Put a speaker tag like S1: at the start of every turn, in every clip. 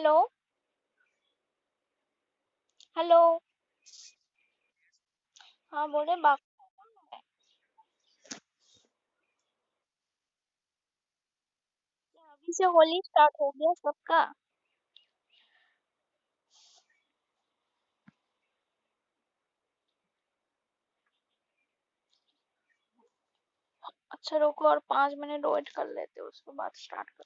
S1: Hello. Hello. हाँ बोले बाप। अभी से होली स्टार्ट हो गया सबका। अच्छा रुको और 5 मिनट वेट कर लेते उसके बाद स्टार्ट कर।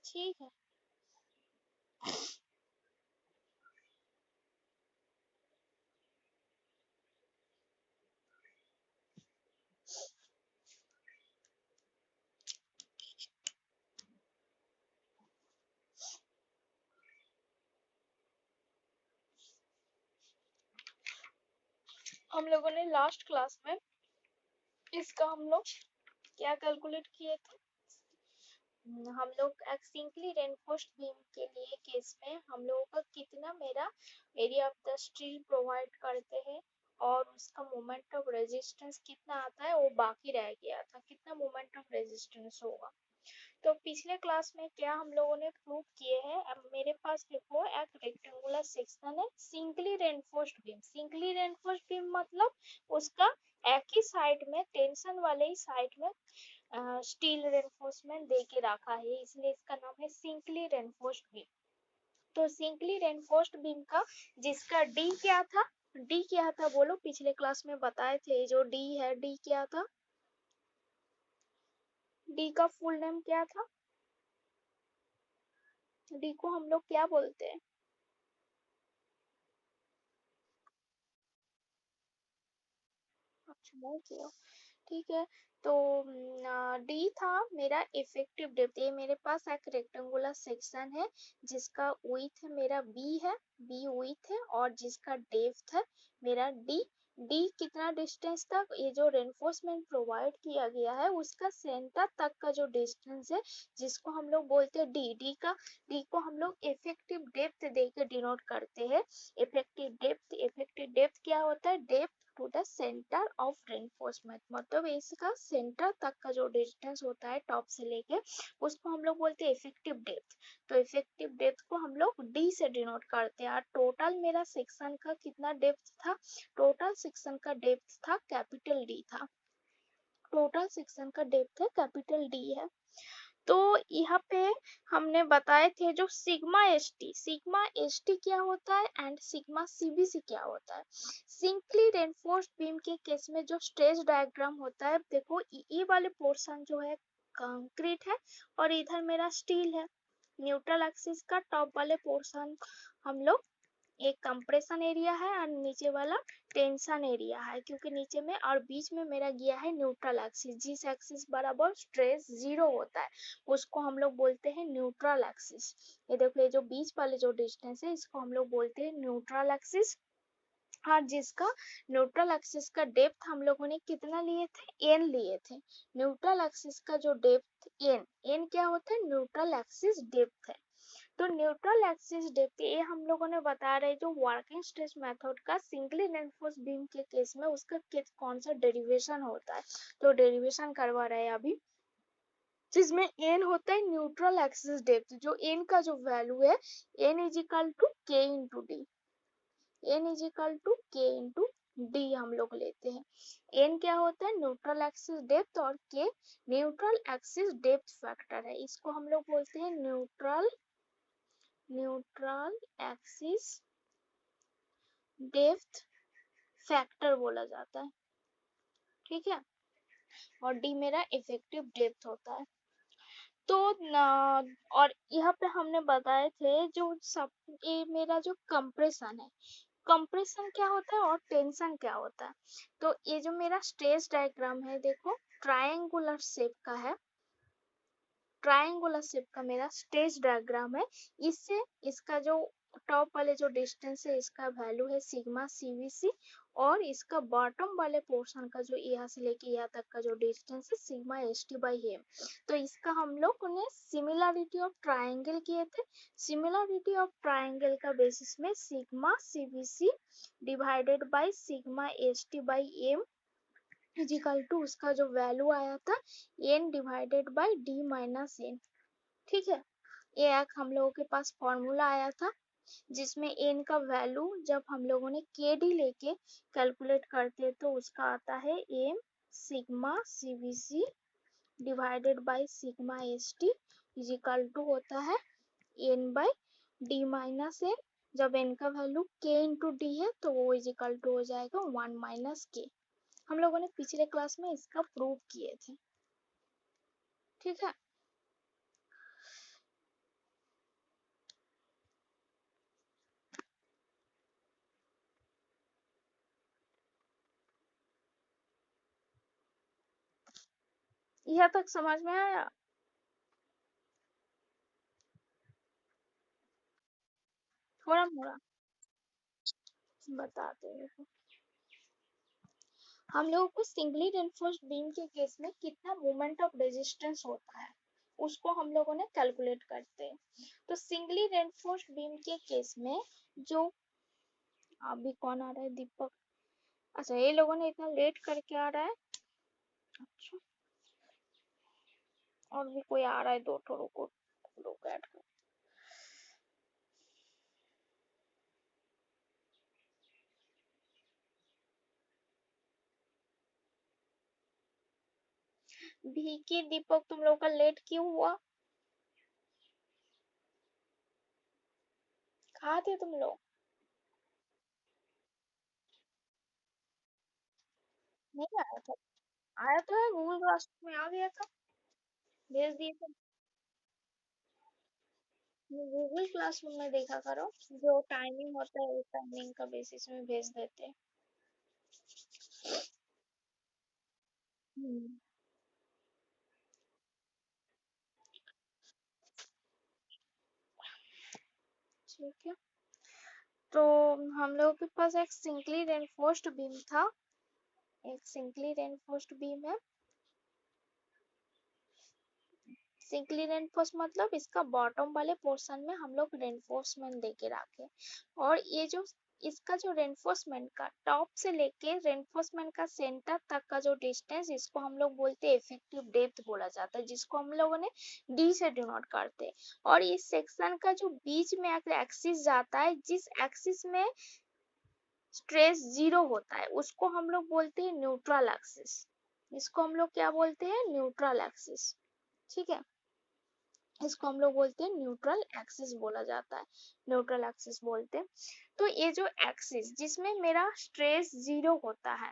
S1: ठीक है। हम लोगों ने लास्ट क्लास में इसका हम लोग क्या कैलकुलेट किए थे। हम लोग एक्सिंकली रेनफोर्स्ड बीम के लिए केस में हम लोगों का कितना मेरा area of the steel provide करते हैं और उसका मोमेंट ऑफ रेजिस्टेंस कितना आता है वो बाकी रह गया था, कितना मोमेंट ऑफ रेजिस्टेंस होगा। तो पिछले क्लास में क्या हम लोगों ने प्रूव किए हैं, अब मेरे पास देखो एक रेक्टेंगुलर सेक्शन है, singly reinforced beam. Singly reinforced beam मतलब उसका एक ही साइड में, टेंशन वाले ही साइड में स्टील रेनफोर्समेंट दे के रखा है, इसलिए इसका नाम है सिंगली रेनफोर्स्ड बीम। तो सिंगली रेनफोर्स्ड बीम का जिसका डी क्या था, डी क्या था बोलो, पिछले क्लास में बताए थे जो डी है, डी क्या था, डी का फुल नेम क्या था, डी को हम लोग क्या बोलते हैं? अच्छा नहीं किया, ठीक है। तो डी था मेरा इफेक्टिव डेप्थ। ये मेरे पास एक रेक्टेंगुलर सेक्शन है जिसका विड्थ है मेरा बी है, बी विड्थ है, और जिसका डेप्थ है मेरा डी। डी कितना डिस्टेंस तक, ये जो रेनफोर्समेंट प्रोवाइड किया गया है उसका सेंटर तक का जो डिस्टेंस है जिसको हम लोग बोलते हैं डी। डी को हम लोग इफेक्टिव डेप्थ देकर डिनोट करते हैं। इफेक्टिव डेप्थ क्या होता है, depth to the centre of reinforcement, मतलब इसका सेंटर तक का जो डिस्टेंस होता है टॉप से लेके, उसको हम लोग बोलते हैं इफेक्टिव डेप्थ। तो इफेक्टिव डेप्थ को हम लोग डी से डिनोट करते हैं। और टोटल मेरा सेक्शन का कितना डेप्थ था, टोटल सेक्शन का डेप्थ था कैपिटल डी था, टोटल सेक्शन का डेप्थ है कैपिटल डी है। तो यहाँ पे हमने बताए थे जो सिग्मा एस टी क्या होता है एंड सिग्मा सीबीसी क्या होता है। सिंपली रेनफोर्स्ड बीम के केस में जो स्ट्रेस डायग्राम होता है, देखो ये वाले पोर्शन जो है कंक्रीट है और इधर मेरा स्टील है। न्यूट्रल एक्सिस का टॉप वाले पोर्शन हम लोग एक कंप्रेशन एरिया है और नीचे वाला टेंशन एरिया है, क्योंकि नीचे में और बीच में मेरा गया है न्यूट्रल एक्सिस, जिस एक्सिस बराबर स्ट्रेस जीरो होता है उसको हम लोग बोलते हैं न्यूट्रल एक्सिस। ये देखो ये जो बीच वाले जो डिस्टेंस है इसको हम लोग बोलते हैं न्यूट्रल एक्सिस। हाँ, जिसका न्यूट्रल एक्सिस का डेप्थ हम लोगों ने कितना लिए थे, एन लिए थे। न्यूट्रल एक्सिस का जो डेप्थ एन, एन क्या होता है, न्यूट्रल एक्सिस डेप्थ है। तो न्यूट्रल एक्सिस डेप्थ ये हम लोगों ने बता रहे जो वर्किंग स्ट्रेस मेथड का सिंगली रेनफोर्स बीम के केस में उसका कौन सा डेरिवेशन होता है, तो डेरिवेशन करवा रहे हैं अभी, जिसमें एन होता है न्यूट्रल एक्सिस डेप्थ। जो एन का जो वैल्यू है, एन इज इक्वल टू के into d, n is equal to के इंटू डी हम लोग लेते हैं। एन क्या होता है, न्यूट्रल एक्सिस डेप्थ, और के न्यूट्रल एक्सिस डेप्थ फैक्टर है, इसको हम लोग बोलते हैं न्यूट्रल एक्सिस डेप्थ फैक्टर बोला जाता है, ठीक है। और डी मेरा इफेक्टिव डेप्थ होता है। तो और यहाँ पे हमने बताए थे जो सब, ये मेरा जो कंप्रेशन है, कंप्रेशन क्या होता है और टेंशन क्या होता है। तो ये जो मेरा स्ट्रेस डायग्राम है देखो ट्रायंगुलर शेप का है, ट्रायंगुलर शेप का मेरा स्ट्रेस डायग्राम है। इससे इसका जो टॉप वाले जो डिस्टेंस है इसका वैल्यू है सिग्मा सीवीसी, और इसका बॉटम वाले पोर्शन का जो यहाँ से लेके यहाँ तक का जो डिस्टेंस है sigma S t by m. तो इसका हम लोग ने सिमिलरिटी ऑफ ट्रायंगल किए थे। सिमिलरिटी ऑफ ट्रायंगल का बेसिस में sigma CVC divided by sigma S t by m equal to उसका जो वैल्यू आया था n divided by d minus n, ठीक है। ये एक हम लोगों के पास फॉर्मूला आया था जिसमें एन का वैल्यू जब हम लोगों ने के डी लेके कैलकुलेट करते तो उसका आता है m sigma CVC divided by sigma S t equal to होता है n by d minus n. जब एन का वैल्यू के इंटू डी है तो वो इजिकल टू हो जाएगा 1 - के। हम लोगों ने पिछले क्लास में इसका प्रूव किए थे, ठीक है। यह तक समझ में आया, थोड़ा मोड़ा बताते हैं। हम लोगों को सिंगली रेनफोर्स्ड बीम के केस में कितना मोमेंट ऑफ रेजिस्टेंस होता है उसको हम लोगों ने कैलकुलेट करते हैं। तो सिंगली रेनफोर्स्ड बीम के केस में जो, अभी कौन आ रहा है, दीपक, अच्छा ये लोगों ने इतना लेट करके आ रहा है, अच्छा और भी कोई आ रहा है, दो ठो रुको, लोग ऐड कर। विकी, दीपक, तुम लोग का लेट क्यों हुआ? कहाँ थे तुम लोग? नहीं आया था? आया तो है, गूगल क्लास में आ गया था, भेज दिए थे। गूगल क्लासरूम में देखा करो, जो टाइमिंग होता है उस टाइमिंग का बेसिस में भेज देते हैं। हम्म, ठीक है। तो हम लोगों के पास एक सिंकली रेनफोर्स्ड बीम था, एक सिंकली रेनफोर्स्ड बीम है। सिंकली रेनफोर्स मतलब इसका बॉटम वाले पोर्शन में हम लोग रेनफोर्समेंट देके रखे, और ये जो इसका जो रेनफोर्समेंट का टॉप से लेके रेनफोर्समेंट का सेंटर तक का जो डिस्टेंस, इसको हम लोग बोलते हैं इफेक्टिव डेप्थ बोला जाता है, जिसको हम लोगों ने डी से डिनोट करते हैं। और इस सेक्शन का जो बीच में एक एक्सिस जाता है, जिस एक्सिस में स्ट्रेस जीरो होता है, उसको हम लोग बोलते हैं न्यूट्रल एक्सिस। इसको हम लोग क्या बोलते हैं? Neutral axis. ठीक है, इसको हम लोग बोलते हैं न्यूट्रल एक्सिस बोला जाता है, न्यूट्रल एक्सिस बोलते हैं। तो ये जो एक्सिस जिसमें मेरा स्ट्रेस जीरो होता है,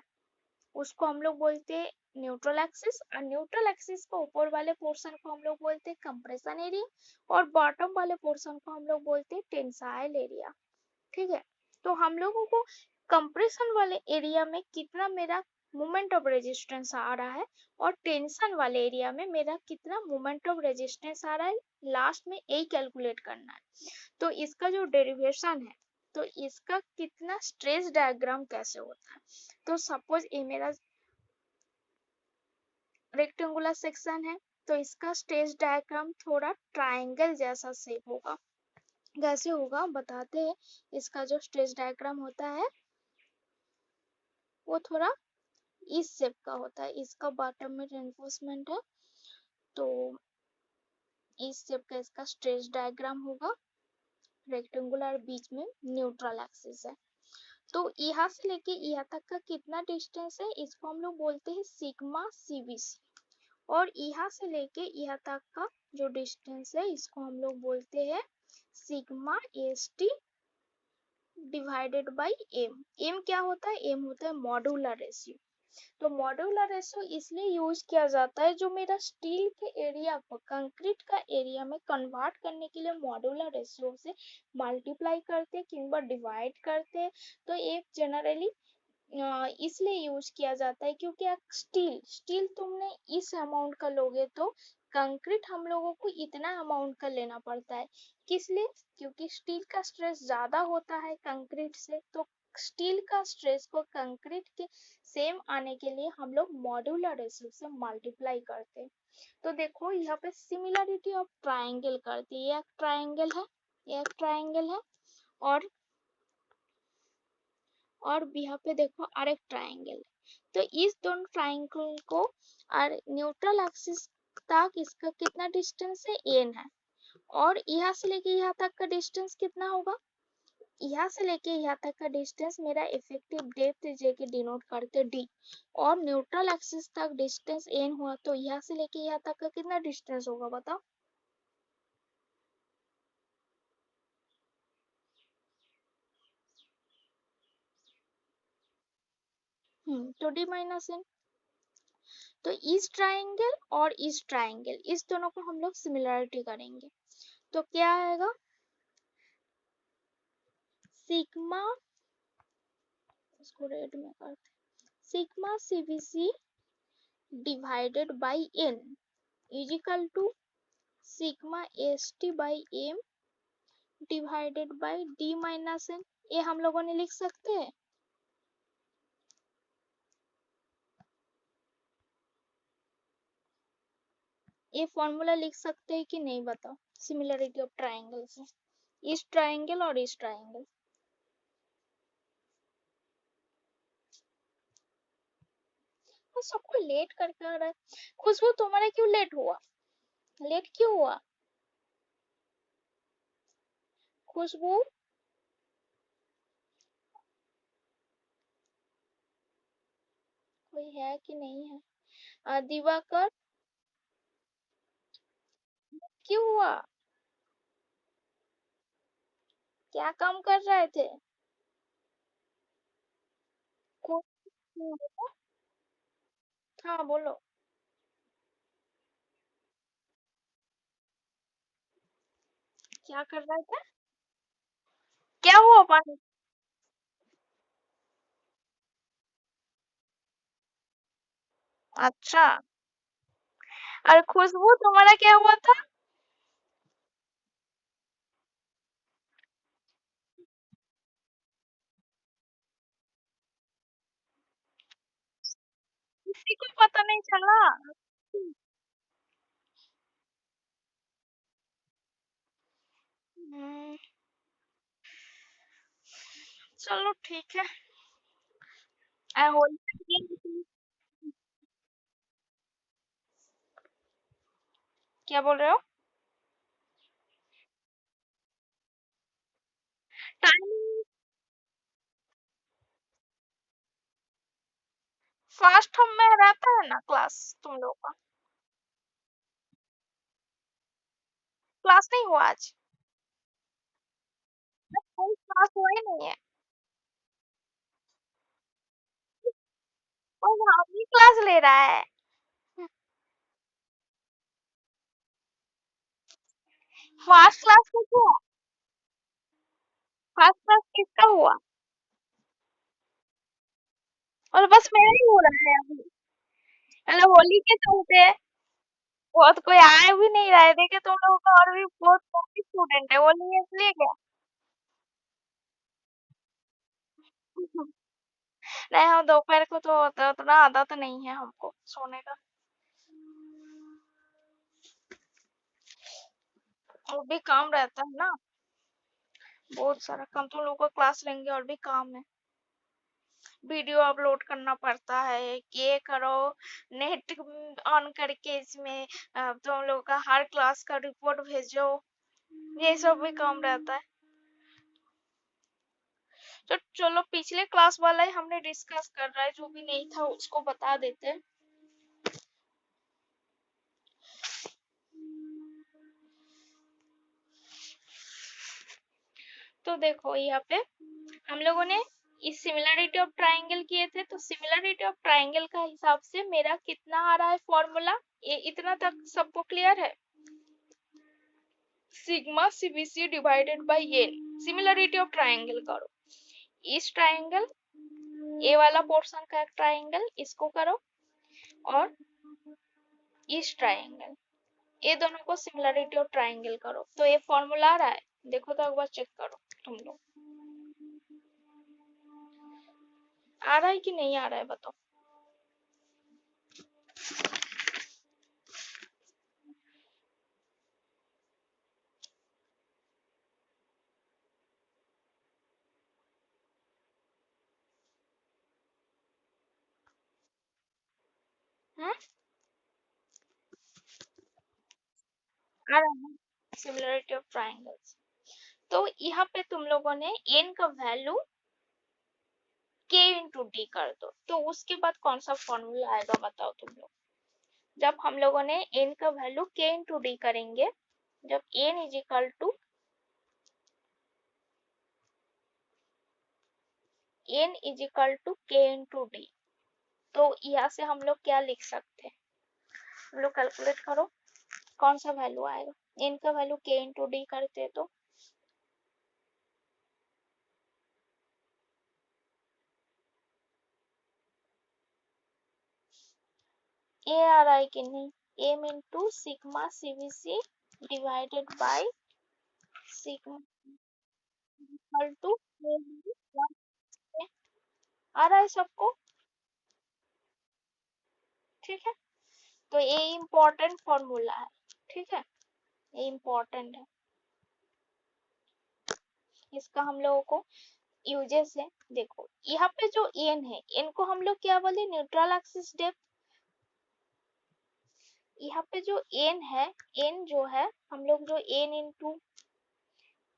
S1: उसको हम लोग बोलते हैं न्यूट्रल एक्सिस। और न्यूट्रल एक्सिस को ऊपर वाले पोर्शन को हम लोग बोलते हैं कंप्रेशन एरिया, और बॉटम वाले पोर्शन को हम लोग बोलते हैं टेंसाइल एरिया। ठीक है, तो हम लोगों को कंप्रेशन वाले एरिया में कितना मेरा मोमेंट ऑफ रेजिस्टेंस आ रहा है, और टेंशन वाले एरिया में मेरा कितना मोमेंट ऑफ रेजिस्टेंस आ रहा है, लास्ट में यही कैलकुलेट करना है। तो इसका जो डेरिवेशन है, तो इसका कितना स्ट्रेस डायग्राम कैसे होता है, तो सपोज ये मेरा रेक्टेंगुलर सेक्शन है, तो इसका स्ट्रेस डायग्राम थोड़ा ट्रायंगल जैसा शेप होगा। कैसे होगा बताते हैं। इसका जो स्ट्रेस डायग्राम होता है वो थोड़ा इस शेप का होता है, इसका बॉटम में रेनफोर्समेंट है, तो इस शेप का इसका स्ट्रेस डायग्राम होगा, रेक्टेंगुलर, बीच में न्यूट्रल एक्सिस है। तो यहाँ से लेके यहाँ तक का कितना डिस्टेंस है, इसको हम लोग बोलते हैं सिग्मा सीबीसी। और यहाँ से लेके यहाँ तक का जो डिस्टेंस है, इसको हम लोग बोलते हैं sigma S T divided by m. M क्या होता है? एम होता है मॉड्यूलर रेशियो। तो मॉड्यूलर रेशो इसलिए यूज किया जाता है, जो मेरा स्टील के एरिया को कंक्रीट का एरिया में कन्वर्ट करने के लिए मॉड्यूलर रेशियो से मल्टीप्लाई करते हैं किंवा डिवाइड करते हैं। तो ये जनरली इसलिए यूज किया जाता है क्योंकि स्टील स्टील तुमने इस अमाउंट का लोगे तो कंक्रीट हम लोगों को इतना अमाउंट का लेना पड़ता है। किस लिए? क्योंकि स्टील का स्ट्रेस ज्यादा होता है कंक्रीट से, तो स्टील का स्ट्रेस को कंक्रीट के सेम आने के लिए हम लोग मॉड्यूलर रेशियो से मल्टीप्लाई करते हैं। तो देखो यहाँ पे सिमिलरिटी ऑफ ट्राइंगल करती है, ये एक ट्राइंगल है, ये एक ट्राइंगल है, और यहाँ पे देखो आरेक ट्राइंगल। तो इस दोनों ट्राइंगल को और न्यूट्रल एक्सिस तक इसका कितना डिस्टेंस है? एन है। और यहाँ से लेके यहाँ तक का डिस्टेंस कितना होगा? यहाँ से लेके यहाँ तक का डिस्टेंस मेरा इफेक्टिव डेप्थ जे के डिनोट करते डी, और न्यूट्रल एक्सिस तक डिस्टेंस एन हुआ, तो यहाँ से लेके यहाँ तक का कितना डिस्टेंस होगा बताओ? तो डी माइनस एन। तो इस ट्राइंगल और इस ट्राइंगल, इस दोनों को हम लोग सिमिलरिटी करेंगे, तो क्या आएगा? सिग्मा, इसको रेड में करते, sigma CBC divided by n is equal to sigma S t by m divided by d minus n. ये हम लोगों ने लिख सकते हैं। ये फॉर्मूला लिख सकते हैं कि नहीं बताओ? सिमिलरिटी ऑफ ट्राइंगल से, इस ट्राइंगल और इस ट्राइंगल। तो सबको लेट करके आ रहा है। खुशबू तुम्हारा क्यों लेट हुआ? लेट क्यों हुआ? खुशबू कोई है कि नहीं है? दिवाकर क्यों हुआ? क्या काम कर रहे थे? कौन? हाँ बोलो। क्या कर रहे थे? क्या हुआ पानी? अच्छा। और खुशबू तुम्हारा क्या हुआ था? किसी को पता नहीं चला? हम्म, चलो ठीक है। होली का क्या बोल रहे हो? टाइम फर्स्ट हम में रहता है ना क्लास तुम लोग का? क्लास नहीं हुआ आज? कोई क्लास हुआ ही नहीं है। कोई हम ही क्लास ले रहा है। फर्स्ट क्लास का क्या? फर्स्ट क्लास किसका हुआ? और बस मेरा ही हो रहा है अभी। मतलब होली के चलते बहुत कोई आए भी नहीं रहे, देखे तुम लोगों का और भी बहुत कम स्टूडेंट है, वो नहीं है इसलिए क्या? नहीं, हम दोपहर को तो उतना आदत नहीं है हमको सोने का। और भी काम रहता है ना, बहुत सारा काम। तुम लोगों का क्लास लेंगे और भी काम है। वीडियो अपलोड करना पड़ता है, ये करो, नेट ऑन करके इसमें तुम लोगों का हर क्लास का रिपोर्ट भेजो, ये सब भी काम रहता है। तो चलो पिछले क्लास वाला ही हमने डिस्कस कर रहा है, जो भी नहीं था उसको बता देते हैं। तो देखो यहाँ पे हम लोगों ने इस सिमिलरिटी ऑफ ट्राइंगल किए थे, तो सिमिलरिटी ऑफ ट्राइंगल का हिसाब से मेरा कितना आ रहा है फॉर्मूला, ये इतना तक सबको क्लियर है? Sigma CBC divided by n. Similarity of triangle करो, इस ट्राइंगल ए वाला पोर्शन का एक ट्राइंगल इसको करो, और इस ट्राइंगल, ये दोनों को सिमिलरिटी ऑफ ट्राइंगल करो, तो ये फॉर्मूला आ रहा है? देखो तो एक बार चेक करो तुम लोग, आ रहा है कि नहीं आ रहा है बताओ। हाँ, आ रहा है सिमिलरिटी ऑफ ट्राइंगल्स। तो यहाँ पे तुम लोगों ने n का वैल्यू k इंटू डी कर दो, तो उसके बाद कौन सा फॉर्मूला आएगा बताओ तुम लोग। जब हम लोगों ने n का वैल्यू k इंटू डी करेंगे, जब n is equal to k into D, तो यहाँ से हम लोग क्या लिख सकते हैं? हम लोग कैलकुलेट करो कौन सा वैल्यू आएगा। n का वैल्यू k इंटू डी करते तो a आ रहा है कि नहीं? m into sigma CVC divided by sigma equal to आ रहा है सबको? ठीक है, तो ये इम्पोर्टेंट फॉर्मूला है। ठीक है, ये इम्पोर्टेंट है, इसका हम लोगों को यूजेस है। देखो यहाँ पे जो एन है, एन को हम लोग क्या बोले? Neutral axis depth. यहाँ पे जो n है, n जो है हम लोग जो n इंटू,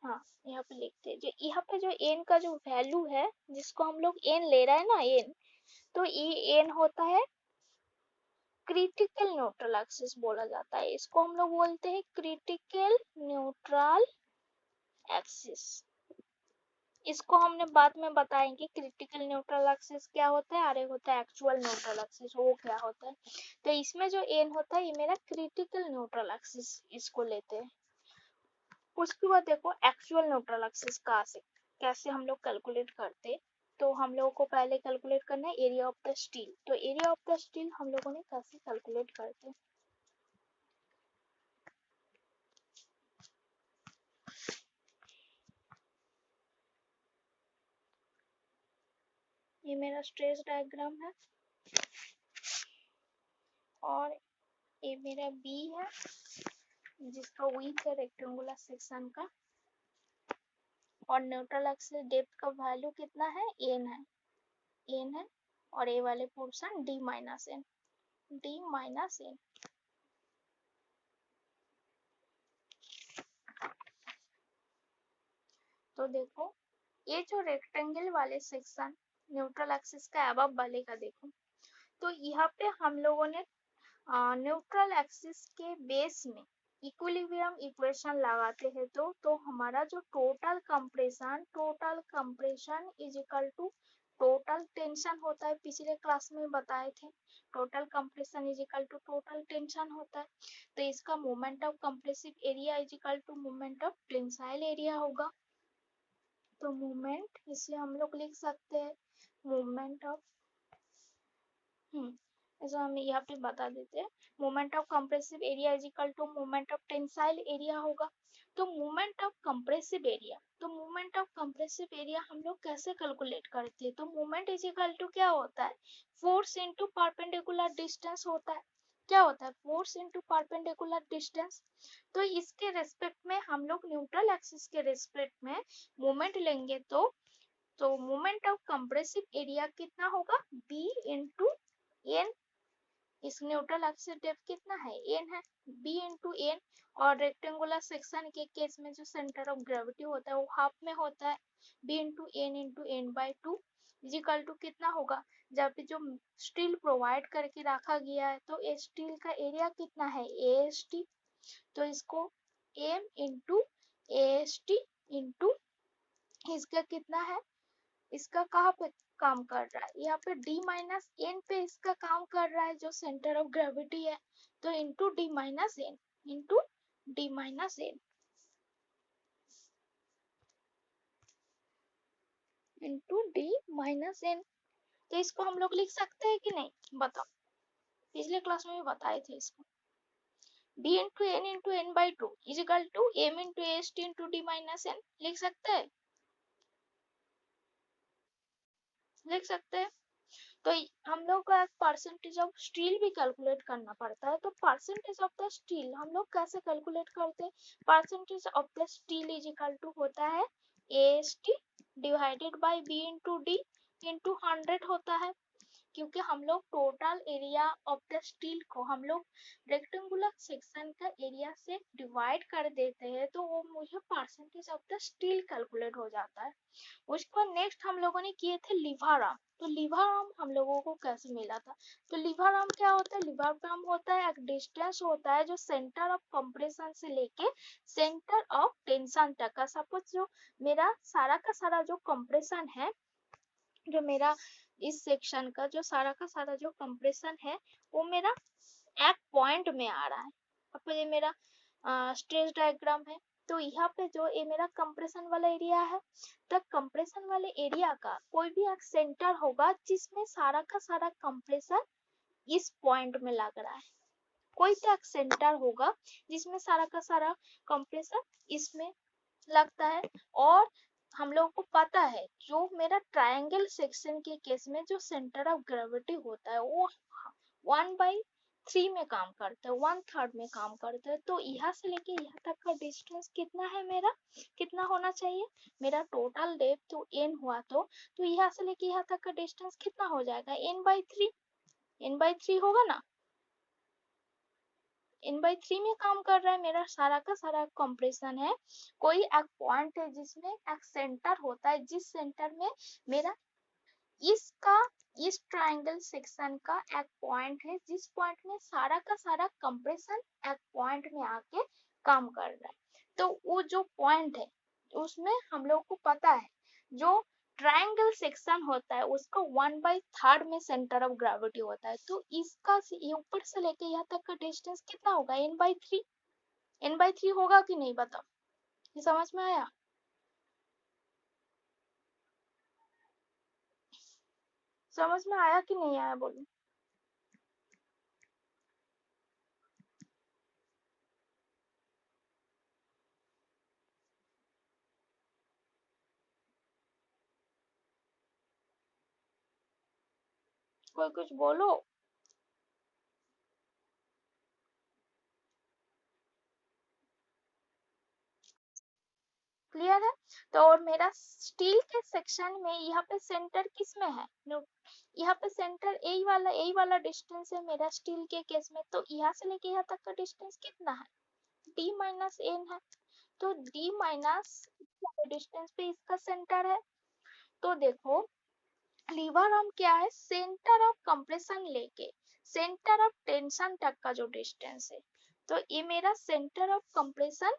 S1: हाँ यहाँ पे लिखते हैं, जो यहाँ पे जो n का जो वैल्यू है जिसको हम लोग n ले रहे हैं ना n, तो ये n होता है क्रिटिकल न्यूट्रल एक्सिस बोला जाता है, इसको हम लोग बोलते हैं क्रिटिकल न्यूट्रल एक्सिस। इसको हमने बाद में बताएंगे क्रिटिकल न्यूट्रल एक्सिस क्या होता है और एक होता है एक्चुअल न्यूट्रल एक्सिस, वो क्या होता है। तो इसमें जो n होता है ये मेरा क्रिटिकल न्यूट्रल एक्सिस, इसको लेते हैं। उसके बाद देखो एक्चुअल न्यूट्रल एक्सिस का कैसे हम लोग कैलकुलेट करते हैं। तो हम लोगों को पहले कैलकुलेट करना है एरिया ऑफ द स्टील। तो एरिया ऑफ द स्टील हम लोगों ने कैसे कैलकुलेट करते हैं, ये मेरा स्ट्रेस डायग्राम है और ये मेरा बी है जिसका विड्थ है रेक्टेंगुलर सेक्शन का, और न्यूट्रल एक्सिस डेप्थ का वैल्यू कितना है, n है और ए वाले पोर्शन d माइनस n, तो देखो ये जो रेक्टेंगल वाले सेक्शन न्यूट्रल एक्सिस का अबव वाले का देखो, तो यहाँ पे हम लोगों ने न्यूट्रल एक्सिस के बेस में इक्विलिब्रियम इक्वेशन लगाते हैं तो हमारा जो total compression is equal to total tension होता है। पिछले क्लास में बताए थे total compression is equal to total tension होता है, तो इसका moment of compressive area is equal to moment of tensile area होगा। तो मोमेंट इसे हम लोग लिख सकते हैं मोमेंट ऑफ, ऐसा हम यहाँ पे बता देते हैं, moment of compressive area is equal to moment of tensile area होगा। तो मोमेंट ऑफ कंप्रेसिव एरिया हम लोग कैसे कैलकुलेट करते हैं, तो मोमेंट इज इक्वल टू क्या होता है, फोर्स इनटू परपेंडिकुलर डिस्टेंस होता है। क्या होता है, फोर्स इनटू परपेंडिकुलर डिस्टेंस। तो इसके रेस्पेक्ट में हम लोग न्यूट्रल एक्सिस के रेस्पेक्ट में मोमेंट लेंगे तो मोमेंट ऑफ कंप्रेसिव एरिया कितना होगा, b इंटू एन, इस न्यूट्रल एक्सिस डेप्थ कितना है, n है, b इंटू एन। और रेक्टेंगुलर सेक्शन के केस में जो सेंटर ऑफ ग्रेविटी होता है वो हाफ में होता है, b into N by two equal to कितना होगा, जब भी जो स्टील प्रोवाइड करके रखा गया है तो स्टील का एरिया कितना है, AST। तो इसको m इंटू AST इंटू इसका कितना है, इसका कहाँ पे काम कर रहा है, यहाँ पे d माइनस एन पे इसका काम कर रहा है जो सेंटर ऑफ ग्रेविटी है, तो into D minus n, into D minus n, into D minus n. तो इसको हम लोग लिख सकते हैं कि नहीं, बताओ, पिछले क्लास में भी बताए थे इसको, b into N by two equal to M into S T into D minus n, लिख सकते हैं, लिख सकते हैं। तो हम लोग को एक परसेंटेज ऑफ स्टील भी कैलकुलेट करना पड़ता है, तो परसेंटेज ऑफ द स्टील हम लोग कैसे कैलकुलेट करते हैं, percentage of the steel is equal to होता है AST divided by B into d into 100 होता है, क्योंकि हम लोग total area of the steel को हम लोग रेक्टेंगुलर सेक्शन का एरिया से डिवाइड कर देते हैं तो वो मुझे percentage of the steel calculate हो जाता है। उसके बाद नेक्स्ट हम लोगों ने किए थे लीवर आर्म। तो लीवर आर्म हम लोगों को कैसे मिला था, तो लीवर आर्म क्या होता है, लीवर आर्म होता है एक डिस्टेंस होता है जो सेंटर ऑफ कंप्रेशन से लेके सेंटर ऑफ टेंशन तक का, सपोज जो मेरा सारा का सारा जो कंप्रेशन है, जो मेरा इस सेक्शन का जो सारा का सारा जो कंप्रेशन है वो मेरा एक पॉइंट में आ रहा है। अब ये मेरा स्ट्रेस डायग्राम है, तो यहाँ पे जो ये मेरा कंप्रेशन वाला एरिया है, तो कंप्रेशन वाले एरिया का कोई भी एक सेंटर होगा जिसमें सारा का सारा कंप्रेशन इस पॉइंट में लग रहा है, कोई तो एक सेंटर होगा जिसमें सारा का सारा कंप्रेशन इसमें लगता है। और हम लोगों को पता है जो मेरा ट्रायंगल सेक्शन के केस में जो सेंटर ऑफ ग्रेविटी होता है वो 1/3 में काम करता है, 1/3 में काम करता है। तो यहाँ से लेके यहाँ तक का डिस्टेंस कितना है मेरा, कितना होना चाहिए, मेरा टोटल डेप्थ तो n हुआ तो यहाँ से लेके यहाँ तक का डिस्टेंस कितना हो जाएगा, n/3 होगा ना। n/3 में काम कर रहा है, मेरा सारा का सारा कंप्रेशन है। कोई एक पॉइंट है जिसमें एक सेंटर होता है, जिस सेंटर में मेरा इसका इस ट्रायंगल सेक्शन का एक पॉइंट है, जिस पॉइंट में सारा का सारा कंप्रेशन एक पॉइंट में आके काम कर रहा है। तो वो जो पॉइंट है उसमें हम लोग को पता है जो ट्रायंगल सेक्शन होता है उसका 1/3 में सेंटर ऑफ ग्रेविटी होता है। तो इसका ऊपर से लेके यहाँ तक का डिस्टेंस कितना होगा? n/3। n/3 होगा कि नहीं बताओ? ये समझ में आया? समझ में आया कि नहीं आया बोलो? कोई कुछ बोलो। क्लियर है? तो और मेरा स्टील के सेक्शन में यहाँ पे सेंटर किस में है? यहाँ पे सेंटर यही वाला डिस्टेंस है मेरा स्टील के केस में। तो यहाँ से लेके यहाँ तक का डिस्टेंस कितना है? d माइनस n है। तो d माइनस डिस्टेंस पे इसका सेंटर है। तो देखो लीवर आर्म क्या है? सेंटर ऑफ कंप्रेशन लेके सेंटर ऑफ टेंशन तक का जो डिस्टेंस है। तो ये मेरा सेंटर ऑफ कंप्रेशन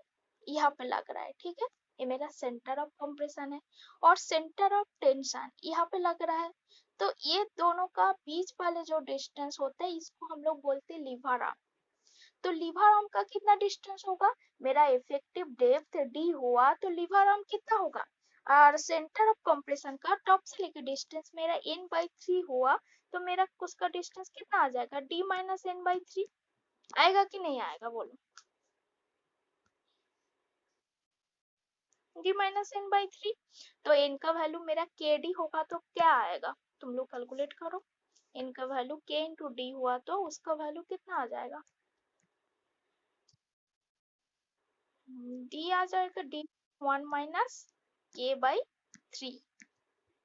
S1: यहाँ पे लग रहा है, ठीक है? ये मेरा सेंटर ऑफ कंप्रेशन है और सेंटर ऑफ टेंशन यहाँ पे लग रहा है। तो ये दोनों का बीच वाले जो डिस्टेंस होता है इसको हम लोग बोलते हैं लीवर आर्म। तो लीवर आर्म का कितना डिस्टेंस होगा? मेरा इफेक्टिव डेप्थ d हुआ तो लीवर आर्म कितना होगा? और सेंटर ऑफ कंप्रेशन का टॉप से लेके डिस्टेंस मेरा n/3 हुआ तो मेरा उसका डिस्टेंस कितना आ जाएगा? d minus n/3। आएगा कि नहीं आएगा बोलो? d minus n/3। तो n का वैल्यू मेरा kd होगा तो क्या आएगा? तुम लोग कैलकुलेट करो। n का वैल्यू k इंटू डी हुआ तो उसका वैल्यू कितना आ जाएगा? d आ जाएगा d 1 माइनस k/3।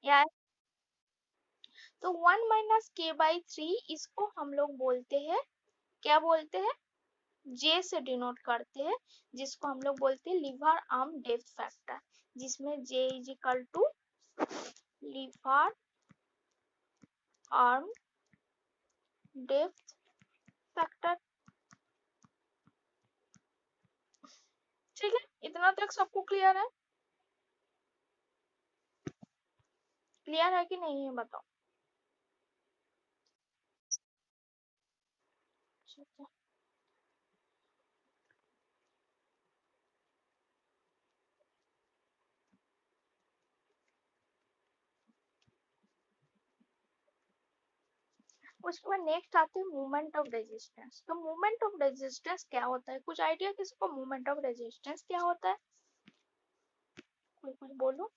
S1: या तो 1 माइनस k/3 इसको हम लोग बोलते हैं, क्या बोलते हैं? j से डिनोट करते हैं, जिसको हम लोग बोलते हैं लीवर आर्म डेप्थ फैक्टर, जिसमें j is equal to lever arm depth factor. ठीक है, इतना तक सबको क्लियर है? क्लियर है कि नहीं है बताओ? ठीक है, उसके बाद नेक्स्ट आते हैं मूवमेंट ऑफ रेजिस्टेंस। तो मूवमेंट ऑफ रेजिस्टेंस क्या होता है? कुछ आइडिया किसी को मूवमेंट ऑफ रेजिस्टेंस क्या होता है? कोई कुछ बोलो।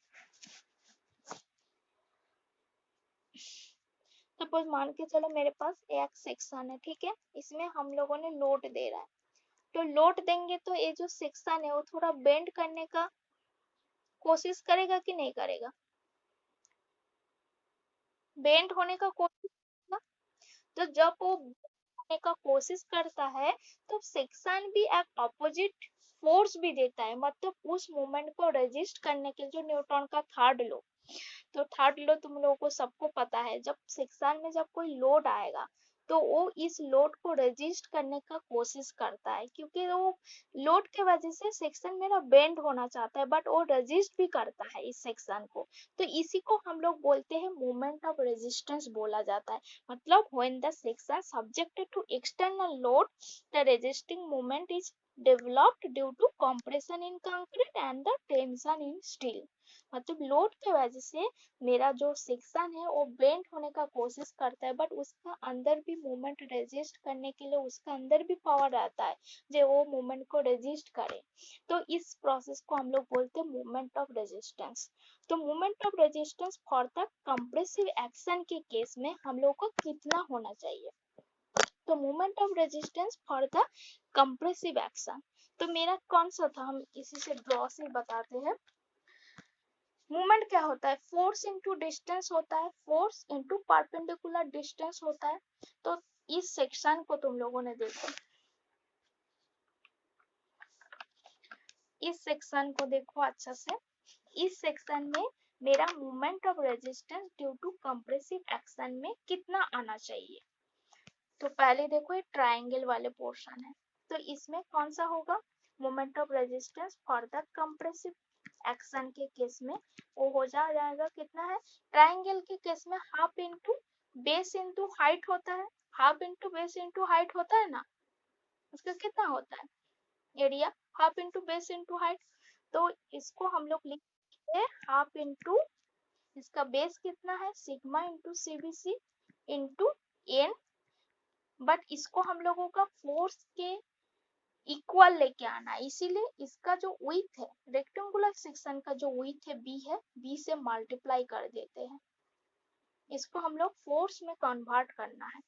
S1: सपोज मान के चलो मेरे पास एक सेक्शन है, ठीक है? इसमें हम लोगों ने लोड दे रहा है। तो लोड देंगे तो ये जो सेक्शन है वो थोड़ा बेंड करने का कोशिश करेगा कि नहीं करेगा? बेंड होने का कोशिश करेगा। तो जब वो होने का कोशिश करता है तो सेक्शन भी एक अपोजिट फोर्स भी देता है, मतलब उस मूवमेंट को रेजिस्ट करने के लिए। जो न्यूटन का थर्ड लॉ, तो थर्ड लॉ तुम लोगों को सबको पता है, जब सेक्शन में जब कोई लोड आएगा तो वो इस लोड को रेजिस्ट करने का कोशिश करता है, क्योंकि वो लोड के वजह से सेक्शन मेरा बेंड होना चाहता है बट वो रेजिस्ट भी करता है इस सेक्शन को। तो इसी को हम लोग बोलते हैं मूवमेंट ऑफ रेजिस्टेंस बोला जाता है। मतलब when the section subjected to external load, the resisting moment is developed due to compression in concrete and the tension in steel। मतलब लोड के वजह से मेरा जो सेक्शन है वो बेंड होने का कोशिश करता है बट उसका अंदर भी मूवमेंट रेजिस्ट करने के लिए उसका अंदर भी पावर रहता है जो वो मूवमेंट को रेजिस्ट करे। तो इस प्रोसेस को हम लोग बोलते हैं मूवमेंट ऑफ रेजिस्टेंस। तो movement of resistance for the compressive action के केस में हम लोग को कितना होना चाहिए? तो movement of resistance for the compressive action, तो मेरा कौन सा था? हम इसी से ड्रॉ से बताते हैं। मूवमेंट क्या होता है? फोर्स इनटू डिस्टेंस होता है, फोर्स इनटू परपेंडिकुलर डिस्टेंस होता है। तो इस सेक्शन को तुम लोगों ने देखो, इस सेक्शन को देखो अच्छा से। इस सेक्शन में मेरा moment of resistance due to compressive action में कितना आना चाहिए। तो पहले देखो ये ट्रायंगल वाले पोर्शन है, तो इसमें कौन सा होगा, moment of resistance for the compressive action के केस में वो हो जाएगा कितना है, ट्रायंगल के केस में half into base into height होता है, half into base into height होता है ना, उसका कितना होता है area, half into base into height. तो इसको हम लोग लिखते हैं हाफ इंटू, इसका बेस कितना है सिग्मा इंटू सीबीसी इंटू एन, बट इसको हम लोगों का फोर्स के इक्वल लेके आना है, इसीलिए इसका जो विड्थ है रेक्टेंगुलर सेक्शन का जो विड्थ है बी है, बी से मल्टीप्लाई कर देते हैं, इसको हम लोग फोर्स में कन्वर्ट करना है।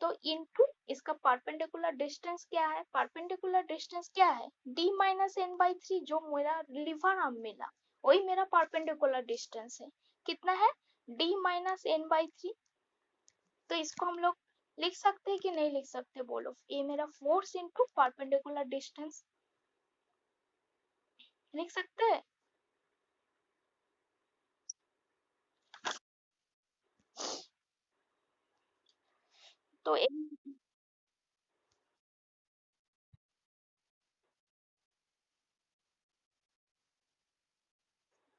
S1: तो इनटू इसका परपेंडिकुलर डिस्टेंस क्या है, परपेंडिकुलर डिस्टेंस क्या है d minus N by three, जो मेरा लीवर आर्म मिला वही मेरा परपेंडिकुलर डिस्टेंस है, कितना है d minus N by three. तो इसको हम लोग लिख सकते हैं कि नहीं लिख सकते बोलो, ये मेरा फोर्स इनटू परपेंडिकुलर डिस्टेंस, लिख सकते हैं। तो एक,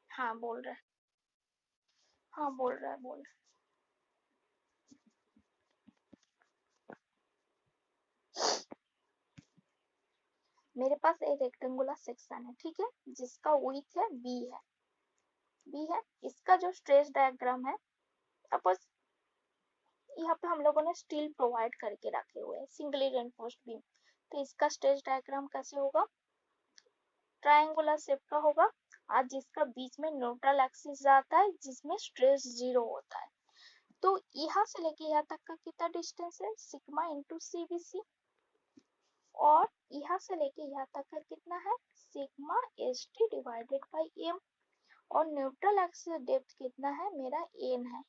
S1: हाँ बोल रहा है, हाँ बोल रहा है, बोल रहा है। मेरे पास एक रेक्टेंगुलर सेक्शन है, ठीक है, जिसका विड्थ है बी है, इसका जो स्ट्रेस डायग्राम है, सपोज यहाँ पे हम लोगों ने स्टील प्रोवाइड करके रखे हुए हैं सिंगली रेनफोर्स्ड बीम, तो इसका स्ट्रेस डायग्राम कैसे होगा, ट्रायंगुलर शेप का होगा, और जिसका बीच में न्यूट्रल एक्सिस जाता है जिसमें स्ट्रेस जीरो होता है। तो यहाँ से लेके यहाँ तक का कितना डिस्टेंस है सिग्मा इंटू सीबीसी, और यहाँ से लेके यहाँ तक का कितना है sigma S T divided by m, और न्यूट्रल एक्सिस डेप्थ कितना है मेरा एन है,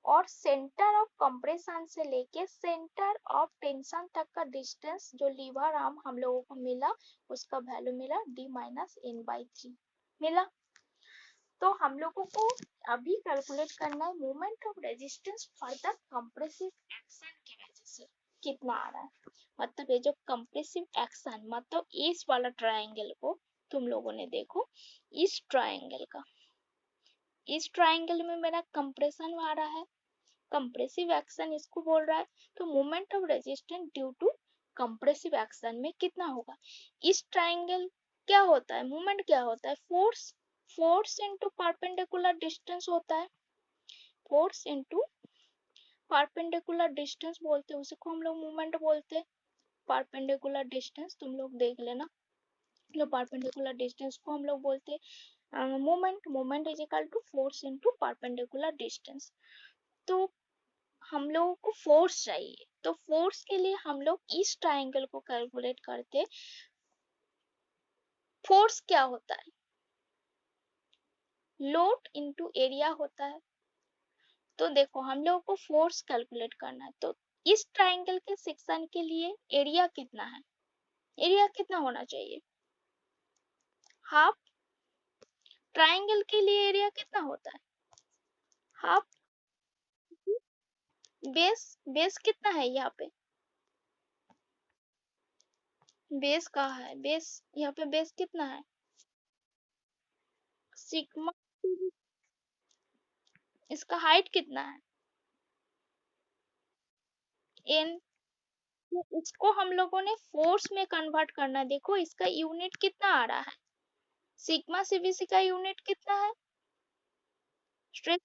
S1: और सेंटर ऑफ कंप्रेशन से लेके सेंटर ऑफ टेंशन तक का डिस्टेंस जो लीवर आर्म हम लोगों को मिला उसका वैल्यू मिला d minus N by three मिला। तो हम लोगों को अभी कैलकुलेट करना है moment of resistance for the compressive action की वजह से कितना आ रहा है, मतलब ये जो कंप्रेसिव एक्शन मतलब इस वाला ट्रायंगल को तुम लोगों ने देखो, इस ट्रायंगल का, इस ट्रायंगल में मेरा कंप्रेशन आ रहा है, कंप्रेसिव एक्शन इसको बोल रहा है, तो moment of resistance due to compressive action में कितना होगा, इस ट्रायंगल क्या होता है मोमेंट क्या होता है फोर्स इनटू परपेंडिकुलर डिस्टेंस होता है, फोर्स इनटू परपेंडिकुलर डिस्टेंस बोलते हैं उसको हम लोग मोमेंट बोलते हैं, परपेंडिकुलर डिस्टेंस तुम लोग देख लेना, जो परपेंडिकुलर डिस्टेंस को हम लोग बोलते हैं moment is equal to force into perpendicular distance. तो हम लोगों को फोर्स चाहिए, तो फोर्स के लिए हम लोग इस ट्रायंगल को कैलकुलेट करते, फोर्स क्या होता है लोड इनटू एरिया होता है। तो देखो हम लोगों को फोर्स कैलकुलेट करना है, तो इस ट्रायंगल के सेक्शन के लिए एरिया कितना है, एरिया कितना होना चाहिए हाफ, ट्रायंगल के लिए एरिया कितना होता है हाफ, बेस कितना है यहाँ पे, बेस कहाँ है, बेस यहाँ पे बेस कितना है सिग्मा, इसका हाइट कितना है एन, तो इसको हम लोगों ने फोर्स में कन्वर्ट करना है, देखो इसका यूनिट कितना आ रहा है सिग्मा सीबीसी का यूनिट कितना है स्ट्रेस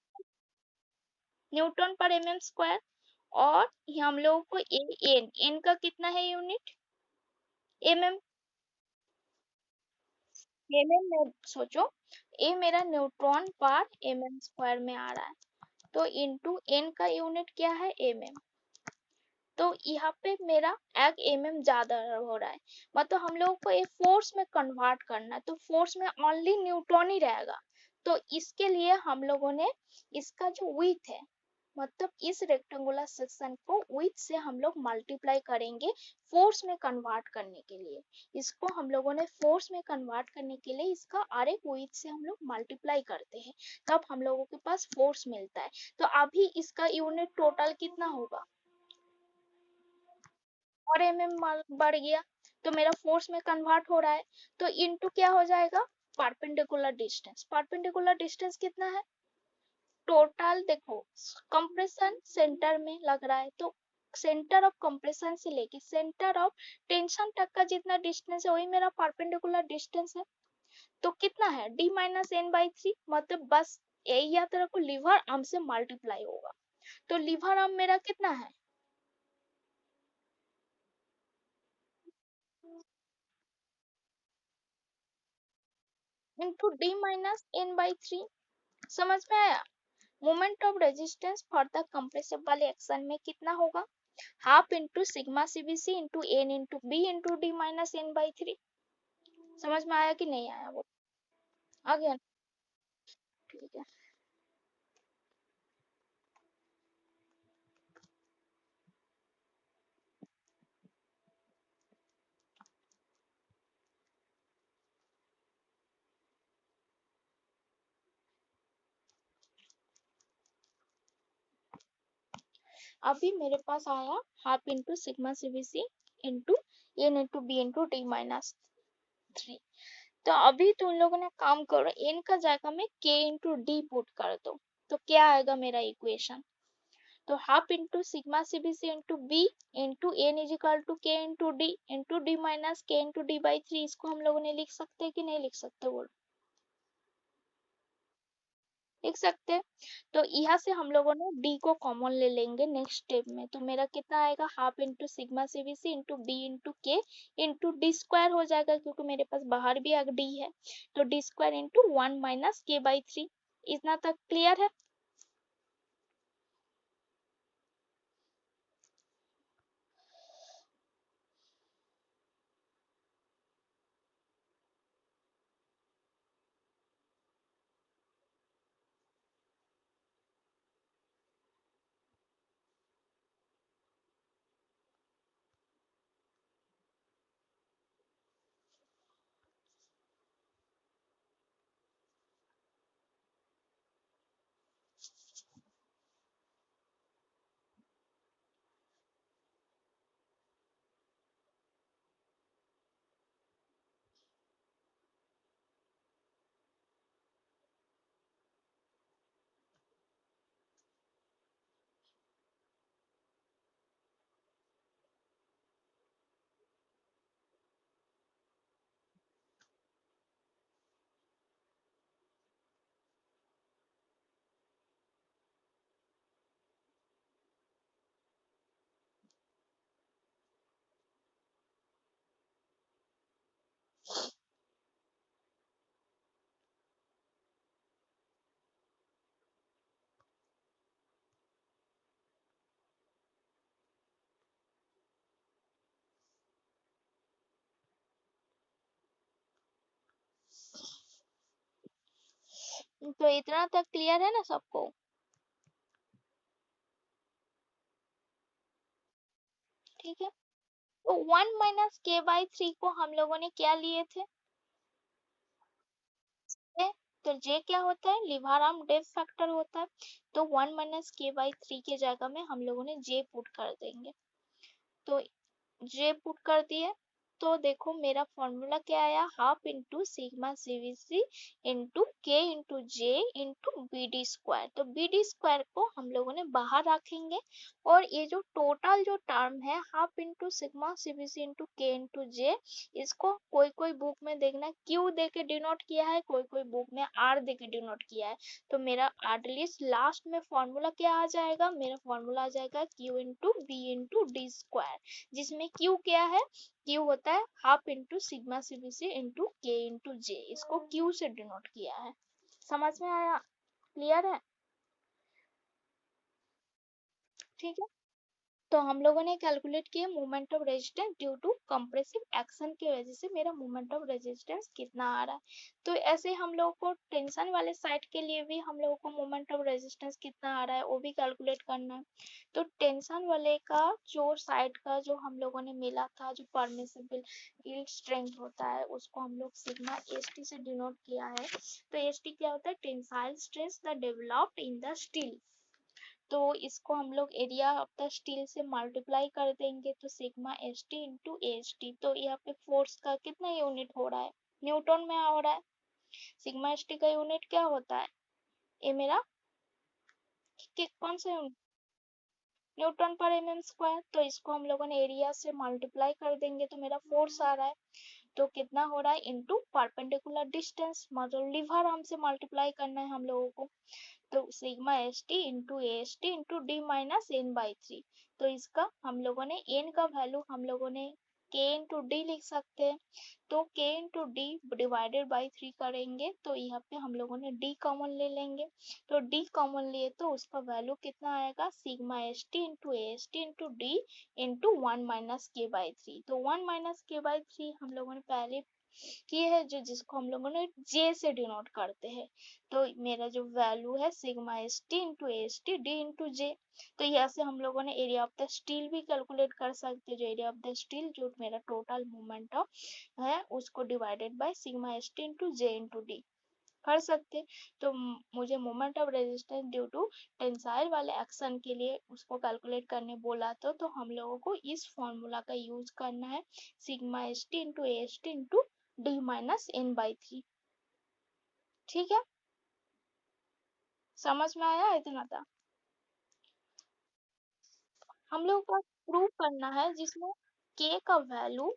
S1: न्यूटन पर एमएम स्क्वायर, और हम लोगों को एन का कितना है यूनिट एमएम, एमएम में सोचो ए मेरा न्यूट्रॉन पर एमएम स्क्वायर में आ रहा है, तो इनटू एन का यूनिट क्या है एमएम, तो यहाँ पे मेरा एक एमएम ज्यादा हो रहा है, मतलब हम लोगों को ये फोर्स में कन्वर्ट करना है, तो फोर्स में ओनली न्यूट्रॉन ही रहेगा, तो इसके लिए हम लोगों ने इसका जो विड्थ है मतलब इस रेक्टेंगुलर सेक्शन को विथ से हम लोग मल्टीप्लाई करेंगे फोर्स में कन्वर्ट करने के लिए। इसको हम लोगों ने फोर्स में कन्वर्ट करने के लिए इसका आरेख विथ से हम लोग मल्टीप्लाई करते हैं, तब हम लोगों के पास फोर्स मिलता है। तो अभी इसका यूनिट टोटल कितना होगा, और बढ़ गया, तो मेरा फोर्स में कन्वर्ट हो रहा है, तो इनटू क्या हो जाएगा, परपेंडिकुलर डिस्टेंस। परपेंडिकुलर डिस्टेंस कितना है, टोटल देखो कंप्रेशन सेंटर में लग रहा है, तो सेंटर ऑफ कंप्रेशन से लेके सेंटर ऑफ टेंशन तक का जितना डिस्टेंस है वही मेरा परपेंडिकुलर डिस्टेंस है। तो कितना है, d-n/3, मतलब बस यही याद रखो, लीवर आर्म से मल्टीप्लाई होगा। तो लीवर आर्म मेरा कितना है, इंटू d-n/3। समझ में आया। Moment of resistance for the compressible action में कितना होगा, half into sigma CBC into N into B into d-n/3। समझ में आया कि नहीं आया, वो आ गया ना? ठीक है। अभी मेरे पास आया half into sigma CBC into N into B into d-3। तो अभी तुम लोगों ने काम करो, एन का जगह में k इंटू डी पुट कर दो, तो क्या आएगा मेरा इक्वेशन। तो half into sigma CBC into B into N is equal to के into D minus K into d/3। इसको हम लोगों ने लिख सकते हैं कि नहीं लिख सकते, बोलो। लिख सकते हैं। तो यहाँ से हम लोगों ने डी को कॉमन ले लेंगे नेक्स्ट स्टेप में, तो मेरा कितना आएगा, half into sigma CBC into B into K into D square हो जाएगा, क्योंकि मेरे पास बाहर भी एक डी है, तो डी स्क्वायर इंटू 1 - k/3। इतना तक क्लियर है। तो इतना तक क्लियर है ना सबको, ठीक है। तो 1 - k/3 को हम लोगों ने क्या लिए थे, J। तो जे क्या होता है, लीवर आर्म डेप्थ फैक्टर होता है, तो 1 - k/3 के जगह में हम लोगों ने जे पुट कर देंगे। तो जे पुट कर दिए, तो देखो मेरा फॉर्मूला क्या आया, हाफ इंटू सिग्मा सीवीसी into K into J into B D square. तो बी डी स्क्वायर को हम लोगों ने बाहर रखेंगे, और ये जो टोटल जो टर्म है हाफ इंटू सिग्मा सीवीसी इंटू के इंटू जे, इसको कोई कोई बुक में देखना क्यू दे के डिनोट किया है, कोई कोई बुक में आर दे के डिनोट किया है। तो मेरा एटलीस्ट लास्ट में फॉर्मूला क्या आ जाएगा, मेरा फॉर्मूला आ जाएगा Q into B into D square, जिसमें Q क्या है, Q होता है half into sigma CBC into K into J, इसको Q से डिनोट किया है। समझ में आया, क्लियर है, ठीक है। तो हम लोगों ने कैलकुलेट किया moment of resistance due to compressive action की वजह से मेरा मोमेंट ऑफ रेजिस्टेंस कितना आ रहा है। तो ऐसे हम लोगों को टेंशन वाले साइड के लिए भी हम लोगों को मोमेंट ऑफ रेजिस्टेंस कितना आ रहा है वो भी कैलकुलेट करना है। तो टेंशन वाले का जो साइड का जो हम लोगों ने मिला था जो परमिसिबल यील्ड स्ट्रेंथ होता है उसको हम लोग सिग्मा एसटी से डिनोट किया है। तो एसटी क्या होता है, tensile stress the developed in the steel. तो इसको हम लोग एरिया ऑफ द स्टील से मल्टीप्लाई कर देंगे तो sigma S T into H T. तो यहाँ पे फोर्स का कितना यूनिट हो रहा है, न्यूटन में हो रहा है। सिग्मा एस टी का यूनिट क्या होता है, ये मेरा कौन सा यूनिट, न्यूटन पर एम एम स्क्वायर। तो इसको हम लोगों ने एरिया से मल्टीप्लाई कर देंगे तो मेरा फोर्स आ रहा है। तो कितना हो रहा है, इनटू परपेंडिकुलर डिस्टेंस, मतलब लीवर आर्म से मल्टीप्लाई करना है हम लोगों को। तो sigma S T into S T into D minus N by 3। तो इसका हम लोगों ने एन का वैल्यू हम लोगों ने के इंटू डी लिख सकते हैं। तो के इंटू डी डिवाइडेड बाई 3 करेंगे तो यहाँ पे हम लोगों ने डी कॉमन ले लेंगे। तो डी कॉमन लिए तो उसका वैल्यू कितना आएगा, sigma S T into S T into d into 1 minus के बाई 3। तो 1 माइनस के बाई 3 हम लोगों ने पहले किए है जो जिसको हम लोगों ने जे से डिनोट करते हैं। तो मेरा जो वैल्यू है sigma S T into S T D into J. तो यहाँ से हम लोगों ने एरिया ऑफ द स्टील भी कैलकुलेट कर सकते हैं, जो एरिया ऑफ द स्टील जो मेरा टोटल मूवमेंट है उसको divided by sigma S T into J into D कर सकते। तो मुझे moment of resistance due to tensile वाले एक्शन के लिए उसको कैलकुलेट करने बोला तो हम लोगों को इस फॉर्मूला का यूज करना है, sigma S T into S T into D minus N by 3। ठीक है, समझ में आया, इतना था। हम लोग को प्रूव करना है जिसमें के का वैल्यू,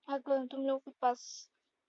S1: अगर तुम लोग के पास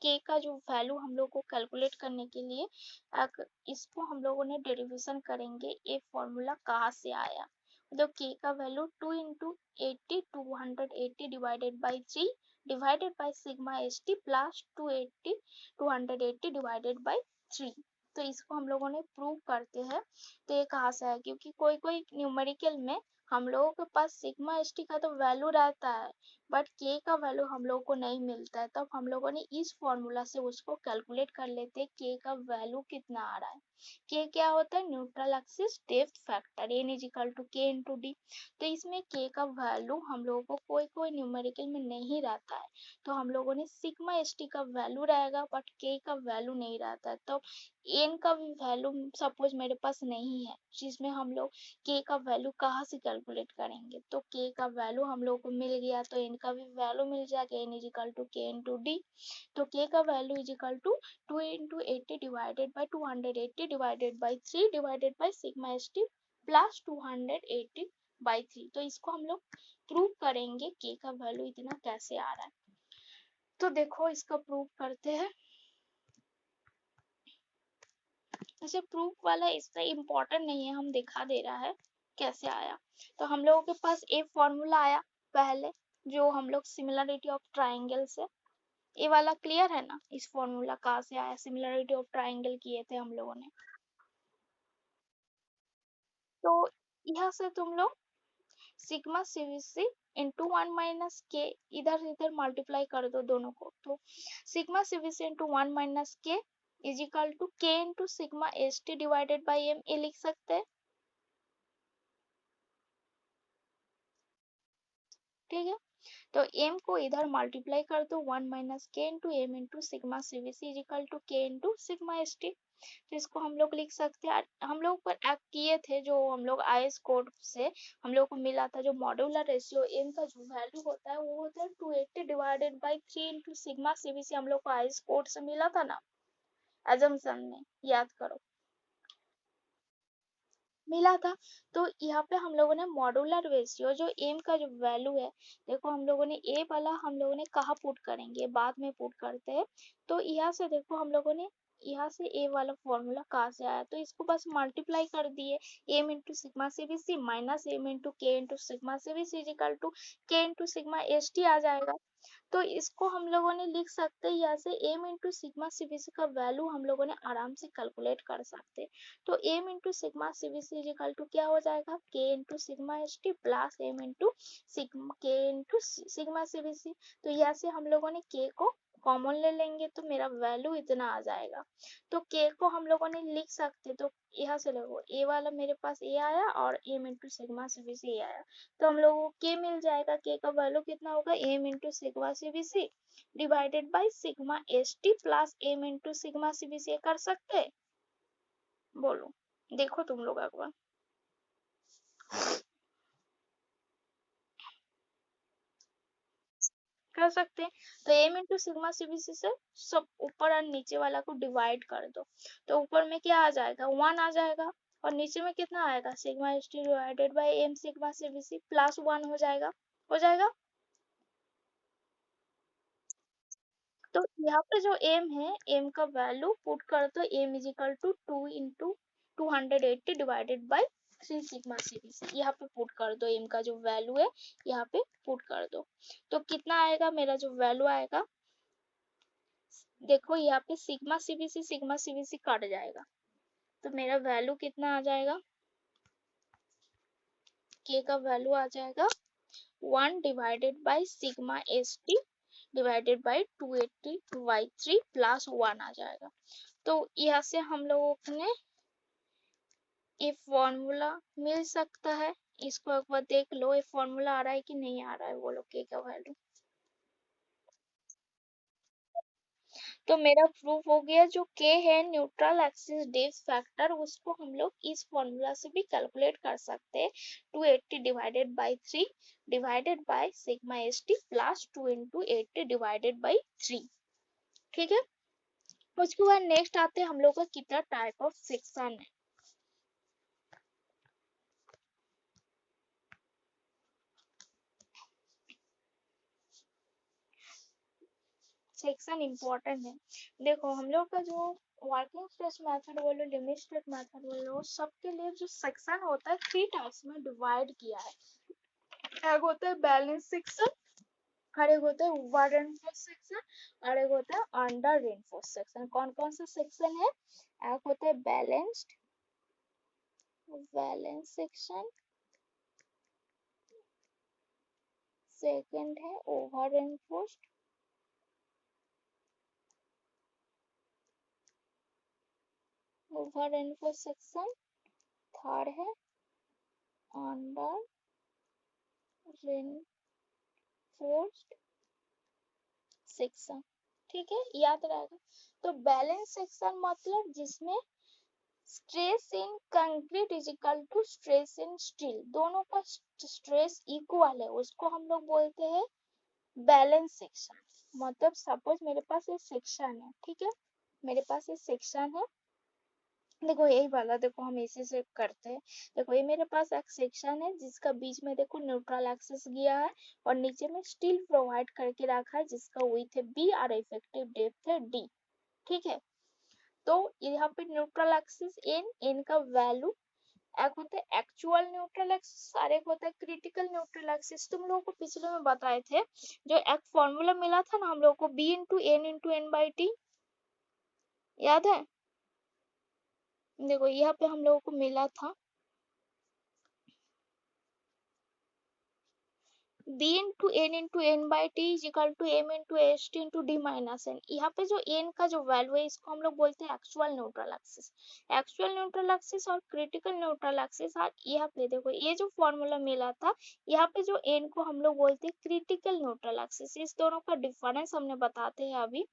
S1: के का जो वैल्यू हम लोग को कैलकुलेट करने के लिए अगर इसको हम लोगों ने डेरिवेशन करेंगे, ये फॉर्मूला कहाँ से आया। तो के का value 2 into 80 280 divided by 3 divided by sigma S T plus 280 280 divided by 3। तो इसको हम लोगों ने प्रूव करते हैं। तो ये कहाँ से आया, क्योंकि कोई कोई न्यूमेरिकल में हम लोगों के पास सिग्मा एस टी का तो वैल्यू रहता है बट के का वैल्यू हम लोगों को नहीं मिलता है। तब हम लोगों ने इस फॉर्मूला से उसको कैलकुलेट कर लेते हैं के का वैल्यू कितना आ रहा है। के क्या होता है, neutral axis depth factor N is equal to के इंटू डी। तो इसमें के का वैल्यू हम लोगों को कोई कोई न्यूमेरिकल में नहीं रहता है, तो हम लोगों ने सिग्मा एस टी का वैल्यू रहेगा बट के का वैल्यू नहीं रहता है। तो एन का भी वैल्यू सपोज मेरे पास नहीं है जिसमें हम लोग के का वैल्यू कहाँ से कैलकुलेट करेंगे। तो के का वैल्यू हम लोग को मिल गया तो एन का भी वैल्यू मिल जाएगा, एन इज इक्वल टू के इंटू डी। तो के का value is equal to 2 into 80 divided by 280 divided by 3 divided by sigma S T plus 280 by 3। तो इसको हम लोग प्रूव करेंगे के का वैल्यू इतना कैसे आ रहा है। तो देखो इसका प्रूव करते हैं। ऐसे प्रूफ वाला इससे इम्पोर्टेंट नहीं है, हम दिखा दे रहा है कैसे आया। तो हम लोगों के पास एक फॉर्मूला आया पहले जो हम लोग सिमिलरिटी ऑफ ट्राइंगल से, ये वाला क्लियर है ना, इस फॉर्मूला कहाँ से आया, सिमिलरिटी ऑफ ट्राइंगल किए थे हम लोगों ने। तो यहाँ से तुम लोग सिग्मा सीवीसी इंटू 1 माइनस के इधर इधर मल्टीप्लाई कर दो दोनों को। तो सिग्मा सीवीसी into 1 minus K is equal to के into sigma S T divided by M, ये लिख सकते हैं। ठीक है, तो m को इधर मल्टीप्लाई कर दो 1 minus K into M into sigma सीवीसी इज इक्वल टू के इंटू सिग्मा एस टी। तो इसको हम लोग लिख सकते हैं, हम लोग पर एक्ट किए थे जो हम लोग आईएस कोड से हम लोग को मिला था जो मॉड्यूलर रेशियो m का जो वैल्यू होता है वो होता है 280 divided by 3 into sigma CVC, हम लोग को आईएस कोड से मिला था ना एजम्पशन में, याद करो मिला था। तो यहाँ पे हम लोगों ने मॉड्यूलर रेशियो जो एम का जो वैल्यू है, देखो हम लोगों ने ए वाला हम लोगों ने कहाँ पुट करेंगे, बाद में पुट करते हैं। तो यहाँ से देखो हम लोगों ने यहाँ से ए वाला फॉर्मूला कहाँ से आया, तो इसको बस मल्टीप्लाई कर दिए, M into sigma CBC minus M into K into sigma CBC is equal to के इंटू सिग्मा एस टी आ जाएगा। तो इसको हम लोगों ने लिख सकते हैं यहाँ से एम इंटू सिग्मा सीबीसी का वैल्यू हम लोगों ने आराम से कैलकुलेट कर सकते हैं। तो M into sigma CBC is equal to क्या हो जाएगा, K into sigma S T plus M into sigma K into sigma CBC. तो यहाँ से हम लोगों ने के को कॉमन ले लेंगे तो मेरा वैल्यू इतना आ जाएगा। तो के को हम लोगों ने लिख सकते, तो यहाँ से देखो ए वाला मेरे पास ए आया और एम इंटू सिग्मा सीबीसी आया, तो हम लोगों को के मिल जाएगा। के का वैल्यू कितना होगा, M into sigma CBC divided by sigma S T plus M into sigma CBC. कर सकते हैं, बोलो, देखो तुम लोग एक बार कर सकते हैं। तो एम इंटू सिग्मा सीबीसी से सब ऊपर और नीचे वाला को डिवाइड कर दो, तो ऊपर में क्या आ जाएगा, 1 आ जाएगा, और नीचे में कितना आएगा, sigma S T divided by M sigma CBC plus 1 हो जाएगा, हो जाएगा। तो यहाँ पे जो m है, m का वैल्यू पुट कर दो, m is equal to 2 into 280 divided by 3 sigma CBC, यहाँ पे पुट कर दो, m का जो वैल्यू है यहाँ पे पुट कर दो। तो कितना आएगा, मेरा जो वैल्यू आएगा, देखो यहाँ पे सिग्मा सीबीसी कट जाएगा, तो मेरा वैल्यू कितना आ जाएगा, k का वैल्यू आ जाएगा 1 divided by sigma S T divided by 280/3 plus 1 आ जाएगा। तो यहाँ से हम लोगों ने ये फॉर्मूला मिल सकता है, इसको एक बार देख लो, ये फॉर्मूला आ रहा है कि नहीं आ रहा है, बोलो के का वैल्यू। तो मेरा प्रूफ हो गया, जो के है न्यूट्रल एक्सिस डेप्थ फैक्टर, उसको हम लोग इस फॉर्मूला से भी कैलकुलेट कर सकते हैं, 280 divided by 3 divided by sigma S T plus 2 into 80 divided by 3। ठीक है, उसके बाद नेक्स्ट आते हैं हम लोग का कितना टाइप ऑफ सेक्शन है। सेक्शन इम्पोर्टेंट है। देखो हम लोग का जो वर्किंग स्ट्रेस मेथड बोलो, लिमिट स्टेट मेथड बोलो, सबके लिए जो सेक्शन होता है 3 टाइप्स में डिवाइड किया है। एक होता है बैलेंस सेक्शन, और एक होता है ओवर रेनफोर्स सेक्शन, और एक होता है अंडर रेनफोर्स सेक्शन। कौन कौन सा सेक्शन है, एक होता है बैलेंस सेक्शन, सेकंड है ओवर रेनफोर्स, सेक्शन, थर्ड है अंडर रेनफोर्स सेक्शन। ठीक है, याद रहेगा। तो बैलेंस सेक्शन मतलब जिसमें stress in concrete is equal to stress in steel, दोनों का स्ट्रेस इक्वल है, उसको हम लोग बोलते हैं बैलेंस सेक्शन। मतलब सपोज मेरे पास ये सेक्शन है, ठीक है, मेरे पास ये सेक्शन है, देखो यही वाला, देखो हम इसी से करते हैं। देखो ये मेरे पास एक सेक्शन है जिसका बीच में देखो न्यूट्रल एक्सिस गया है, और नीचे में स्टील प्रोवाइड करके रखा है जिसका विड्थ है बी और इफेक्टिव डेप्थ है डी। ठीक है, तो यहाँ पे न्यूट्रल एक्सिस एन का वैल्यू, एक होता है एक्चुअल न्यूट्रल एक्सिस और एक होता है क्रिटिकल न्यूट्रल एक्सिस। तुम लोगों को पिछले में बताए थे, जो एक फॉर्मूला मिला था ना हम लोगों को, B into N by T, याद है। देखो यहाँ पे हम लोगों को मिला था b into N by T is equal to M into S T into D minus N. यहाँ पे जो n का जो वैल्यू है इसको हम लोग बोलते हैं actual neutral axis. Actual neutral axis और क्रिटिकल न्यूट्रल एक्सिस, और यहाँ पे देखो ये जो फॉर्मूला मिला था, यहाँ पे जो n को हम लोग बोलते हैं क्रिटिकल न्यूट्रल एक्सिस। इस दोनों का डिफरेंस हमने बताते हैं अभी।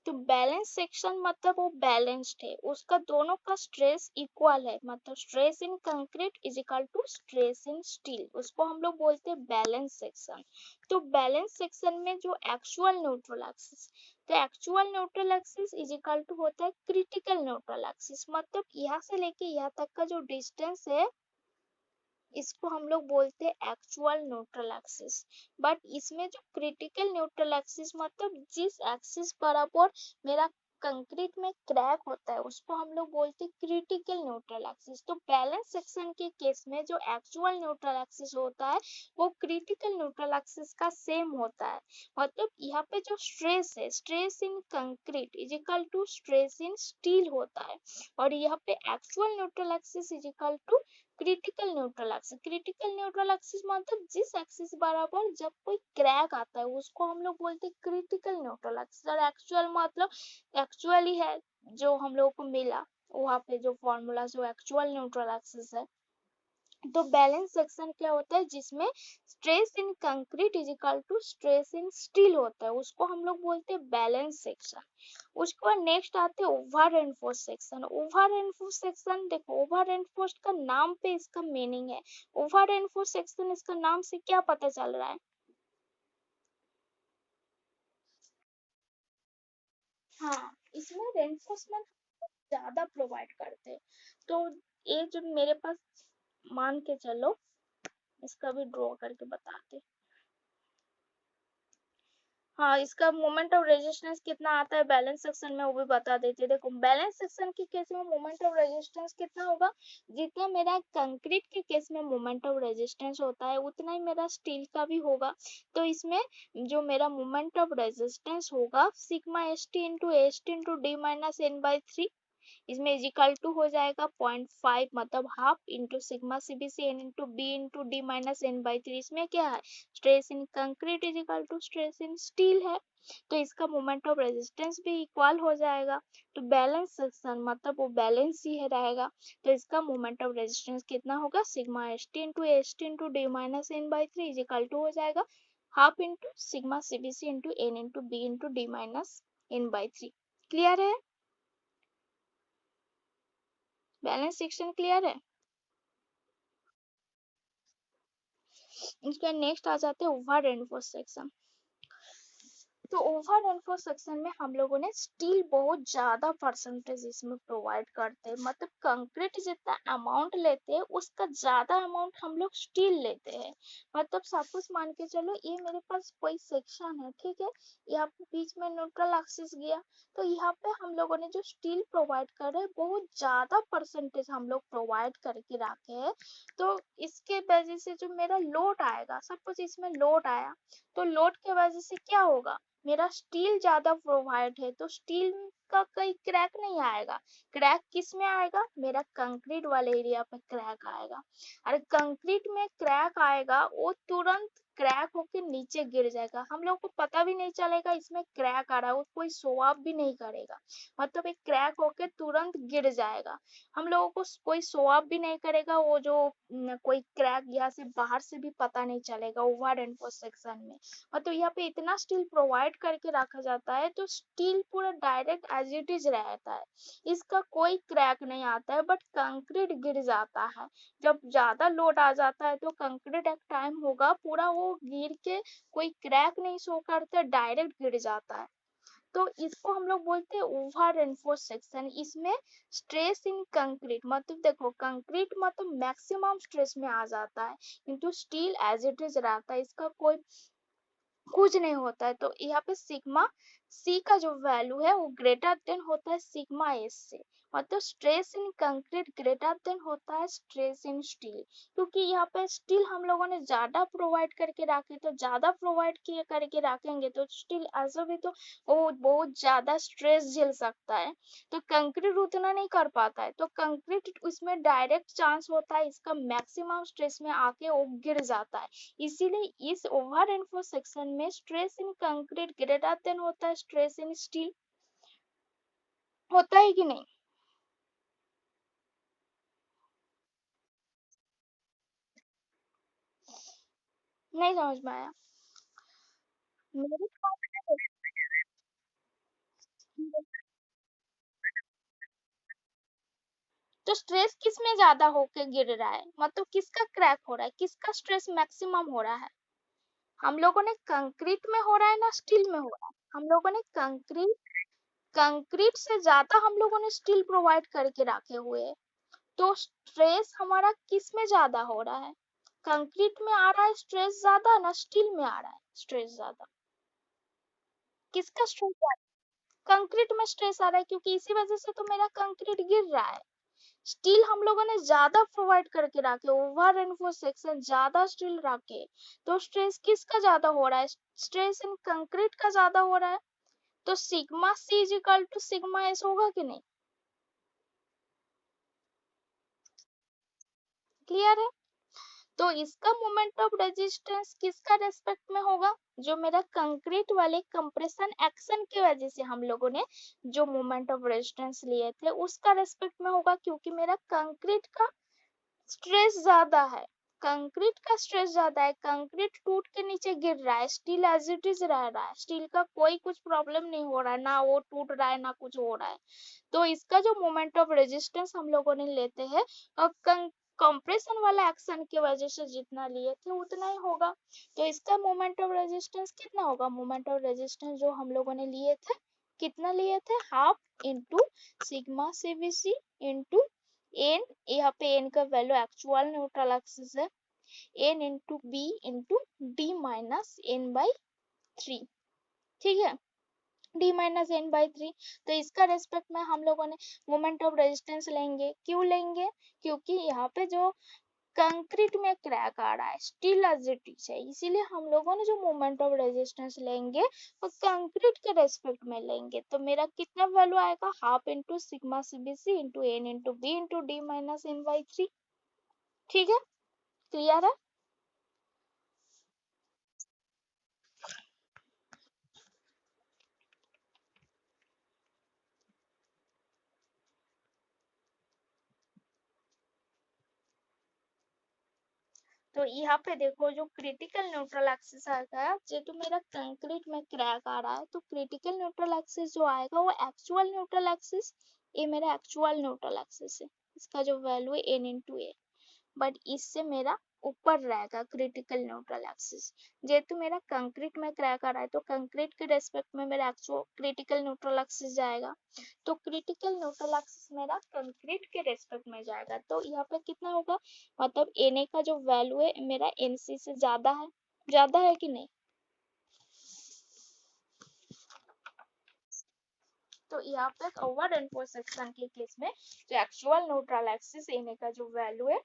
S1: तो बैलेंस सेक्शन मतलब वो बैलेंस्ड है, उसका दोनों का स्ट्रेस इक्वल है, मतलब stress in concrete is equal to stress in steel, उसको हम लोग बोलते हैं बैलेंस सेक्शन। तो बैलेंस सेक्शन में जो एक्चुअल न्यूट्रल एक्सिस, तो actual neutral axis is equal to होता है क्रिटिकल न्यूट्रल एक्सिस, मतलब यहाँ से लेके यहाँ तक का जो डिस्टेंस है इसको हम लोग बोलते हैं एक्चुअल न्यूट्रल एक्सिस। बट इसमें जो क्रिटिकल न्यूट्रल एक्सिस मतलब जिस एक्सिस बराबर मेरा कंक्रीट में क्रैक होता है उसको हम लोग बोलते हैं क्रिटिकल न्यूट्रल एक्सिस। तो बैलेंस सेक्शन के केस में जो एक्चुअल न्यूट्रल एक्सिस होता है वो क्रिटिकल न्यूट्रल एक्सिस का सेम होता है। मतलब यहाँ पे जो स्ट्रेस है, stress in concrete is equal to stress in steel होता है, और यहाँ पे actual neutral axis is equal to critical neutral axis. Critical neutral axis मतलब जिस एक्सिस बराबर जब कोई क्रैक आता है उसको हम लोग बोलते हैं क्रिटिकल न्यूट्रल एक्सिस। और एक्चुअल मतलब एक्चुअली है जो हम लोगों को मिला वहां पे जो फॉर्मूला जो एक्चुअल न्यूट्रल एक्सिस है। तो बैलेंस सेक्शन क्या होता है जिसमें stress in concrete is equal to stress in steel होता है, उसको हम लोग बोलते हैं बैलेंस सेक्शन। उसके बाद नेक्स्ट आते हैं over reinforce section. Over reinforce section देखो, ओवर रेनफोर्स का नाम पे इसका मीनिंग है। ओवर रेनफोर्स सेक्शन इसका नाम से क्या पता चल रहा है? हाँ, इसमें रेनफोर्समेंट ज्यादा प्रोवाइड करते हैं। तो ये जो मेरे पास मान के चलो, इसका भी ड्रॉ करके बताते। हाँ, इसका मोमेंट ऑफ रेजिस्टेंस कितना आता है बैलेंस सेक्शन में वो भी बता देते। देखो बैलेंस सेक्शन के केस में मोमेंट ऑफ रेजिस्टेंस कितना होगा, जितना मेरा कंक्रीट के केस में मोमेंट ऑफ रेजिस्टेंस होता है उतना ही मेरा स्टील का भी होगा। तो इसमें जो मेरा मोमेंट ऑफ रेजिस्टेंस होगा sigma S T into S T into D minus N by three, इसमें इज इक्वल टू हो जाएगा 0.5 मतलब half into sigma C B C N into B into D minus N by three. इसमें क्या है, stress in concrete is equal to stress in steel है, तो इसका मोमेंट ऑफ रेजिस्टेंस भी इक्वल हो जाएगा। तो बैलेंस सेक्शन मतलब वो बैलेंस ही है रहेगा। तो इसका मोमेंट ऑफ रेजिस्टेंस कितना होगा, sigma S T into S T into D minus N by three is equal to हो जाएगा half into sigma C B C into N into B into D minus N by three. Clear है? Balance section clear है? इसके next आ जाते हैं over reinforce section. तो over reinforce section में हम लोगों ने स्टील बहुत ज्यादा परसेंटेज इसमें प्रोवाइड करते हैं। मतलब कंक्रीट जितना अमाउंट लेते हैं उसका ज्यादा अमाउंट हम लोग स्टील लेते हैं। मतलब सपोज मान के चलो ये मेरे पास कोई सेक्शन है, ठीक है, यहाँ पे बीच में न्यूट्रल एक्सिस गया, तो यहाँ पे हम लोगों ने जो स्टील प्रोवाइड कर रहे हैं बहुत ज्यादा परसेंटेज हम लोग प्रोवाइड करके रखे हैं। तो इसके वजह से जो मेरा लोड आएगा, सपोज इसमें लोड आया, तो लोड के वजह से क्या होगा, मेरा स्टील ज्यादा प्रोवाइड है तो स्टील का कोई क्रैक नहीं आएगा। क्रैक किस में आएगा, मेरा कंक्रीट वाले एरिया पे क्रैक आएगा। और कंक्रीट में क्रैक आएगा वो तुरंत क्रैक होके नीचे गिर जाएगा, हम लोग को पता भी नहीं चलेगा इसमें क्रैक आ रहा है, वो कोई शो अप भी नहीं करेगा। मतलब एक क्रैक होके तुरंत गिर जाएगा, हम लोगों को कोई शो अप भी नहीं करेगा, वो जो कोई क्रैक यहाँ से बाहर से भी पता नहीं चलेगा ओवर एंड सेक्शन में। तो यहाँ पे इतना स्टील प्रोवाइड करके रखा जाता है तो स्टील पूरा डायरेक्ट एज इट इज रहता है, इसका कोई क्रैक नहीं आता है। बट कंक्रीट गिर जाता है, जब ज्यादा लोड आ जाता है तो कंक्रीट एक टाइम होगा पूरा वो गिर के कोई क्रैक नहीं शो करते, डायरेक्ट गिर जाता है। तो इसको हम लोग बोलते हैं ओवर रेनफोर्स सेक्शन। इसमें स्ट्रेस इन कंक्रीट मतलब देखो कंक्रीट मतलब मैक्सिमम स्ट्रेस में आ जाता है, किंतु स्टील एज इट इज रहता है, इसका कोई कुछ नहीं होता है। तो यहाँ पे सिग्मा सी का जो वैल्यू है वो ग्रेटर देन होता है सिग्मा एस से। मतलब stress in concrete greater than होता है स्ट्रेस इन स्टील, क्योंकि यहाँ पे स्टील हम लोगों ने ज्यादा प्रोवाइड करके रखे, तो ज्यादा प्रोवाइड किए करके रखेंगे तो स्टील ऐसा भी तो वो बहुत ज्यादा स्ट्रेस झेल सकता है, तो कंक्रीट उतना नहीं कर पाता है। तो कंक्रीट उसमें डायरेक्ट चांस होता है इसका मैक्सिमम स्ट्रेस में आके वो गिर जाता है। इसीलिए इस ओवर रेनफोर्स सेक्शन में stress in concrete greater than होता है स्ट्रेस इन स्टील। होता है कि नहीं? नहीं समझ में आया मेरे को। तो स्ट्रेस किस में ज्यादा होके गिर रहा है, मतलब किसका क्रैक हो रहा है, किसका स्ट्रेस मैक्सिमम हो रहा है? हम लोगों ने कंक्रीट में हो रहा है ना स्टील में हो रहा है? हम लोगों ने कंक्रीट से ज्यादा हम लोगों ने स्टील प्रोवाइड करके रखे हुए हैं। तो स्ट्रेस हमारा किस में ज्यादा हो रहा है? कंक्रीट में आ रहा है स्ट्रेस ज्यादा ना स्टील में आ रहा है स्ट्रेस ज्यादा? किसका स्ट्रेस ज्यादा? कंक्रीट में स्ट्रेस आ रहा है क्योंकि इसी वजह से तो मेरा कंक्रीट गिर रहा है। स्टील हम लोगों ने ज्यादा प्रोवाइड करके रखे, ओवर रेनफोर्स सेक्शन ज्यादा स्टील रखे, तो स्ट्रेस किसका ज्यादा हो रहा है? स्ट्रेस इन कंक्रीट का ज्यादा हो रहा है। तो sigma C is equal to sigma S होगा कि नहीं? क्लियर है? तो इसका मोमेंट ऑफ रेजिस्टेंस किसका रेस्पेक्ट में होगा? जो मेरा कंक्रीट वाले कंप्रेशन एक्शन की वजह से हम लोगों ने जो मोमेंट ऑफ रेजिस्टेंस लिए थे उसका रेस्पेक्ट में होगा, क्योंकि मेरा कंक्रीट का स्ट्रेस ज्यादा है। कंक्रीट का स्ट्रेस ज्यादा है, कंक्रीट टूट के नीचे गिर रहा है, स्टील एज इट इज रह रहा है, स्टील का कोई कुछ प्रॉब्लम नहीं हो रहा है, ना वो टूट रहा है ना कुछ हो रहा है। तो इसका जो मोमेंट ऑफ रेजिस्टेंस हम लोगों ने लेते हैं और कंप्रेशन वाला एक्शन की वजह से जितना लिए थे उतना ही होगा। तो इसका मोमेंट ऑफ रेजिस्टेंस कितना होगा? मोमेंट ऑफ रेजिस्टेंस जो हम लोगों ने लिए थे, कितना लिए थे? हाफ इंटू सिग्मा सीवीसी इंटू एन, यहाँ पे एन का वैल्यू एक्चुअल न्यूट्रल एक्सिस है, N into B into D minus N by 3। ठीक है, डी माइनस एन बाई 3। तो इसका रेस्पेक्ट में हम लोगों ने मोमेंट ऑफ रेजिस्टेंस लेंगे। क्यों लेंगे? क्योंकि यहाँ पे जो कंक्रीट में क्रैक आ रहा है, स्टील एज इट इज है, इसीलिए हम लोगों ने जो मोमेंट ऑफ रेजिस्टेंस लेंगे वो कंक्रीट के रेस्पेक्ट में लेंगे। तो मेरा कितना वैल्यू आएगा? Half into sigma CBC into N into B into D minus N by 3। ठीक है, क्लियर है? तो यहाँ पे देखो जो क्रिटिकल न्यूट्रल एक्सिस आएगा, ये तो मेरा कंक्रीट में क्रैक आ रहा है, तो क्रिटिकल न्यूट्रल एक्सिस जो आएगा वो एक्चुअल न्यूट्रल एक्सिस, ये मेरा एक्चुअल न्यूट्रल एक्सिस है, इसका जो वैल्यू है एन इंटू ए, बट इससे मेरा ऊपर रहेगा क्रिटिकल न्यूट्रल एक्सिस। जेहेतु मेरा कंक्रीट में क्रैक आ रहा है तो कंक्रीट के रेस्पेक्ट में मेरा एक्चुअल क्रिटिकल न्यूट्रल एक्सिस जाएगा, तो क्रिटिकल न्यूट्रल एक्सिस मेरा कंक्रीट के रेस्पेक्ट में जाएगा। तो यहाँ पे कितना होगा? मतलब Na का जो वैल्यू है मेरा Nc से ज्यादा है कि नहीं? तो यहाँ पे ओवर रेनफोर्स सेक्शन के केस में जो एक्चुअल न्यूट्रल एक्सिस Na का जो वैल्यू है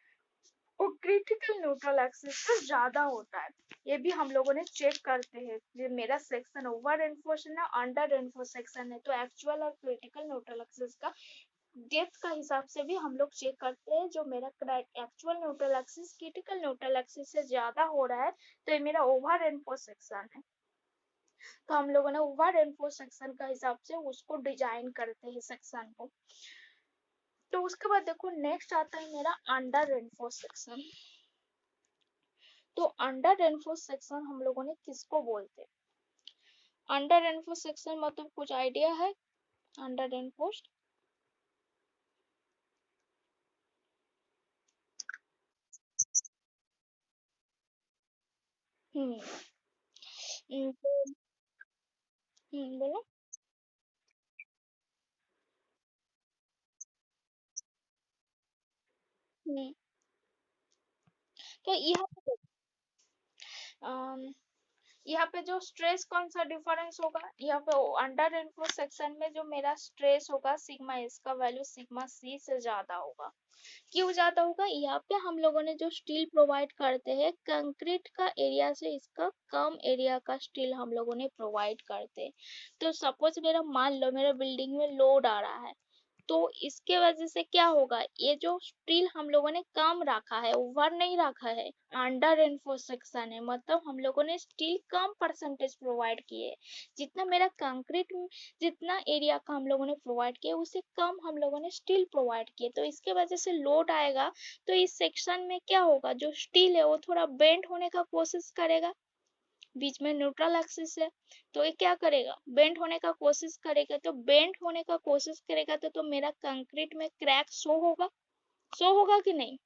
S1: वो क्रिटिकल न्यूट्रल एक्सिस से ज्यादा होता है। ये भी हम लोगों ने चेक करते हैं, ये मेरा सेक्शन ओवर रेनफोर्स है अंडर रेनफोर्स सेक्शन है, तो एक्चुअल और क्रिटिकल न्यूट्रल एक्सिस का डेप्थ का हिसाब से भी हम लोग चेक करते हैं। जो मेरा actual neutral axis critical neutral axis से ज्यादा हो रहा है तो ये मेरा ओवर रेनफोर्स सेक्शन है, तो हम लोगों ने ओवर रेनफोर्स सेक्शन का हिसाब से उसको डिजाइन करते हैं सेक्शन को। तो उसके बाद देखो नेक्स्ट आता है मेरा अंडर रेनफोर्स सेक्शन। तो अंडर रेनफोर्स सेक्शन हम लोगों ने किसको बोलते हैं? अंडर रेनफोर्स सेक्शन मतलब कुछ आइडिया है? अंडर रेनफोर्स हम्म बोलो। हम्म तो अम, यहाँ पे जो स्ट्रेस कौन सा डिफरेंस होगा? यहाँ पे अंडर रेनफोर्स सेक्शन में जो मेरा स्ट्रेस होगा सिग्मा इसका वैल्यू सिग्मा सी से ज्यादा होगा। क्यों ज्यादा होगा? यहाँ पे हम लोगों ने जो स्टील प्रोवाइड करते हैं कंक्रीट का एरिया से इसका कम एरिया का स्टील हम लोगों ने प्रोवाइड करते हैं। तो सपोज मेरा मान लो मेरा बिल्डिंग में लोड आ रहा है, तो इसके वजह से क्या होगा? ये जो स्टील हम लोगों ने कम रखा है, ओवर नहीं रखा है, अंडर रेनफोर्स सेक्शन है, मतलब हम लोगों ने स्टील कम परसेंटेज प्रोवाइड किए। जितना मेरा कंक्रीट जितना एरिया का हम लोगों ने प्रोवाइड किया उससे कम हम लोगों ने स्टील प्रोवाइड किए, तो इसके वजह से लोड आएगा। तो इस सेक्शन में क्या होगा? जो स्टील है वो थोड़ा बेंड होने का कोशिश करेगा, बीच में न्यूट्रल एक्सिस है, तो ये क्या करेगा? बेंड होने का कोशिश करेगा, तो बेंड होने का कोशिश करेगा तो मेरा कंक्रीट में क्रैक शो होगा कि नहीं?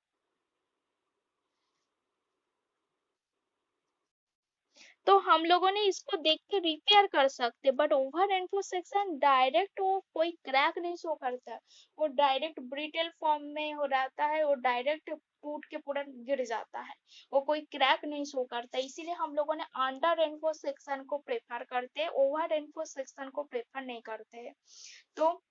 S1: तो हम लोगों ने इसको देख के रिपेयर कर सकते, but over reinforce section direct वो कोई क्रैक नहीं शो करता है, वो डायरेक्ट ब्रिटल फॉर्म में हो रहता है, वो डायरेक्ट टूट के पूरा गिर जाता है, वो कोई क्रैक नहीं शो करता, इसीलिए हम लोगों ने अंडर रेनफोर्स सेक्शन को प्रेफर करते हैं, ओवर रेनफोर्स सेक्शन को प्रेफर नहीं करते हैं। तो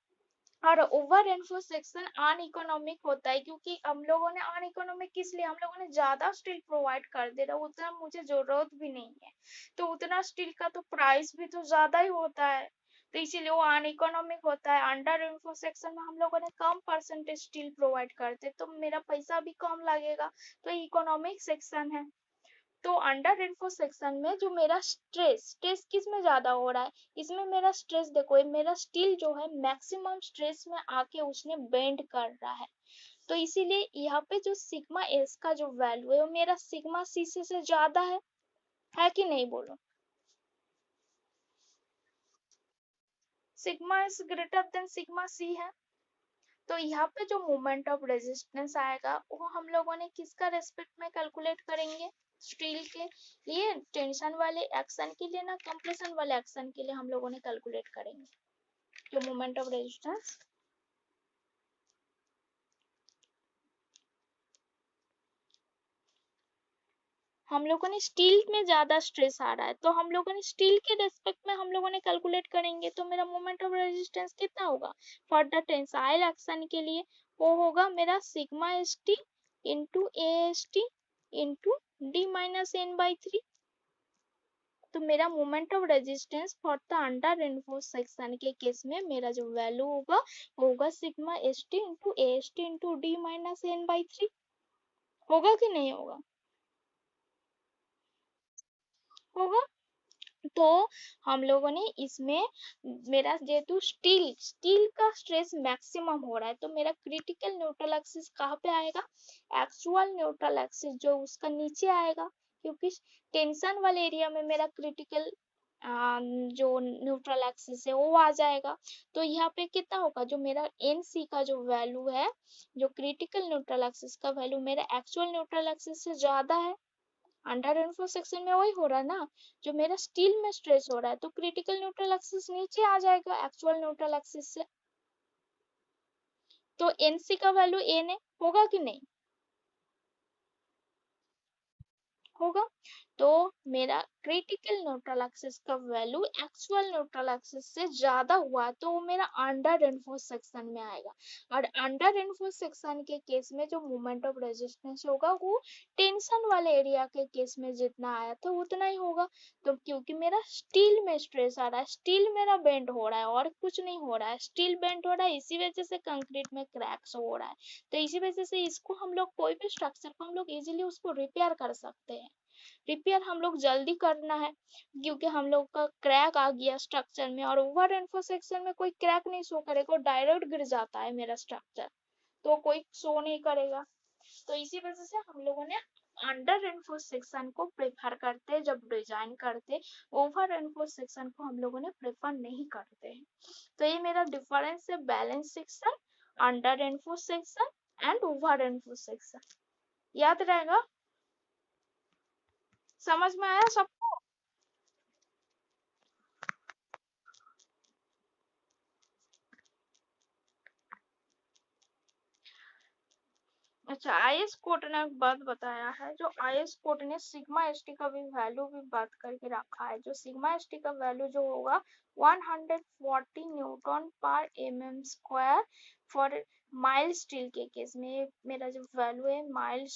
S1: और ओवर रेनफोर्स सेक्शन अनइकोनॉमिक होता है, क्योंकि हम लोगों ने अनइकोनॉमिक किस लिए, हम लोगों ने ज्यादा स्टील प्रोवाइड कर दे रहा, उतना मुझे जरूरत भी नहीं है, तो उतना स्टील का तो प्राइस भी तो ज्यादा ही होता है, तो इसीलिए वो अनइकोनॉमिक होता है। अंडर रेनफोर्स सेक्शन में हम लोगों ने कम परसेंटेज स्टील प्रोवाइड करते, तो मेरा पैसा भी कम लगेगा, तो इकोनॉमिक सेक्शन है। तो अंडर रेनफोर्स सेक्शन में जो मेरा स्ट्रेस स्ट्रेस किस में ज्यादा हो रहा है, इसमें मेरा स्ट्रेस देखो, ये मेरा स्टील जो है मैक्सिमम स्ट्रेस में आके उसने बेंड कर रहा है, तो इसीलिए यहाँ पे जो सिग्मा एस का जो वैल्यू है वो मेरा सिग्मा सी से ज्यादा है कि नहीं बोलो। Sigma S greater than sigma C है, तो यहाँ पे जो मोमेंट ऑफ रेजिस्टेंस आएगा वो हम लोगों ने किसका रेस्पेक्ट में कैलकुलेट करेंगे, स्टील के लिए टेंशन वाले एक्शन के लिए ना कंप्रेशन वाले एक्शन के लिए हम लोगों ने कैलकुलेट करेंगे जो मोमेंट ऑफ रेजिस्टेंस। हम लोगों ने स्टील में ज्यादा स्ट्रेस आ रहा है, तो हम लोगों ने स्टील के रेस्पेक्ट में हम लोगों ने कैलकुलेट करेंगे, तो मेरा मोमेंट ऑफ रेजिस्टेंस कितना होगा फॉर द टेंसाइल एक्शन के लिए, वो होगा मेरा sigma S T into A S T into D minus N by 3। तो मेरा moment of resistance for the under reinforce section के केस में मेरा जो वैल्यू होगा वो होगा sigma S T into A S T into D minus N by 3। होगा कि नहीं होगा, होगा। तो हम लोगों ने इसमें मेरा जेहेतु स्टील स्टील का स्ट्रेस मैक्सिमम हो रहा है, तो मेरा क्रिटिकल न्यूट्रल एक्सिस कहाँ पे आएगा, एक्चुअल न्यूट्रल एक्सिस जो उसका नीचे आएगा, क्योंकि टेंशन वाले एरिया में मेरा क्रिटिकल जो न्यूट्रल एक्सिस है वो आ जाएगा। तो यहाँ पे कितना होगा, जो मेरा एन सी का जो वैल्यू है, जो क्रिटिकल न्यूट्रल एक्सिस का वैल्यू मेरा एक्चुअल न्यूट्रल एक्सिस से ज्यादा है, अंडर रेनफोर्स सेक्शन में वही हो रहा है ना, जो मेरा स्टील में स्ट्रेस हो रहा है, तो क्रिटिकल न्यूट्रल एक्सिस नीचे आ जाएगा एक्चुअल न्यूट्रल एक्सिस से, तो एनसी का वैल्यू एन है, होगा कि नहीं, होगा। तो मेरा क्रिटिकल न्यूट्रल एक्सिस का वैल्यू एक्चुअल न्यूट्रल एक्सिस से ज्यादा हुआ तो वो मेरा अंडर रेनफोर्स सेक्शन में आएगा, और अंडर रेनफोर्स सेक्शन के केस में जो मोमेंट ऑफ रेजिस्टेंस होगा वो टेंशन वाले एरिया के केस में जितना आया था उतना ही होगा। तो क्योंकि मेरा स्टील में स्ट्रेस आ रहा है, स्टील मेरा बेंड हो रहा है और कुछ नहीं हो रहा है, स्टील बेंड हो रहा है, इसी वजह से कंक्रीट में क्रैक्स हो रहा है, तो इसी वजह से इसको हम लोग कोई भी स्ट्रक्चर को हम लोग इजीली उसको रिपेयर कर सकते हैं। रिपेयर हम लोग जल्दी करना है, क्योंकि हम लोग का क्रैक आ गया स्ट्रक्चर में, और ओवर रेनफोर्स सेक्शन में कोई क्रैक नहीं शो करेगा, डायरेक्ट गिर जाता है मेरा स्ट्रक्चर, तो कोई शो नहीं करेगा। तो इसी वजह से हम लोगों ने अंडर रेनफोर्स सेक्शन को प्रेफर करते हैं जब डिजाइन करते, ओवर रेनफोर्स सेक्शन को हम लोगों ने प्रेफर नहीं करते हैं। तो ये मेरा डिफरेंस है balance section, under reinforce section and over reinforce section, याद रहेगा, समझ में आया सबको। अच्छा, आईएस कोड ने एक बात बताया है, जो आईएस कोड ने सिग्मा एसटी का भी वैल्यू भी बात करके रखा है, जो सिग्मा एसटी का वैल्यू जो होगा 140 न्यूटन पर MM square for mild steel के केस में, मेरा जो वैल्यू है माइल्ड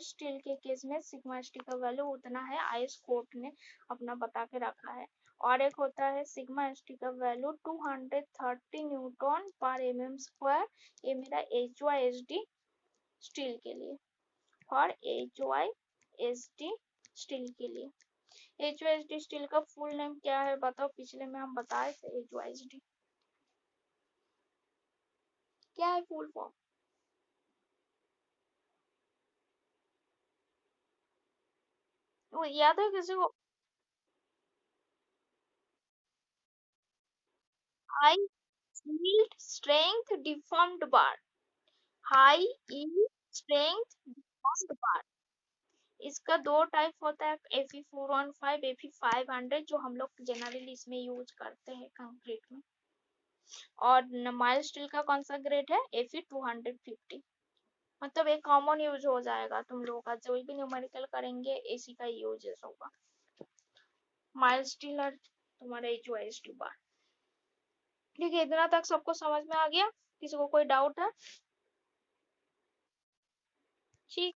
S1: स्टील के केस में सिग्मा एसटी का वैल्यू उतना है, आईएस कोड ने अपना बता के रखा है। और एक होता है सिग्मा एसटी का वैल्यू 230 न्यूटन पर एमएम स्क्वायर, ये मेरा H Y S D steel के लिए, और H Y S D steel के लिए। H Y S D steel का फुल नेम क्या है बताओ, पिछले में हम बताए थे एच वाई एस डी क्या है फुल फॉर्म, वो याद है किसी को, हाई यील्ड स्ट्रेंथ डिफॉर्म्ड बार, हाई यील्ड स्ट्रेंथ डिफॉर्म्ड बार, इसका दो टाइप होता है, Fe415, Fe500, जो हम लोग जनरली इसमें यूज करते हैं कंक्रीट में। और माइल्ड स्टील का कौन सा ग्रेड है? Fe250। मतलब एक कॉमन यूज हो जाएगा तुम लोगों का, जो भी न्यूमेरिकल करेंगे इसी का यूज होगा, माइल्ड स्टील और तुम्हारा HOS2 बार। ठीक है, इतना तक सबको समझ में आ गया? किसी को कोई डाउट है? ठीक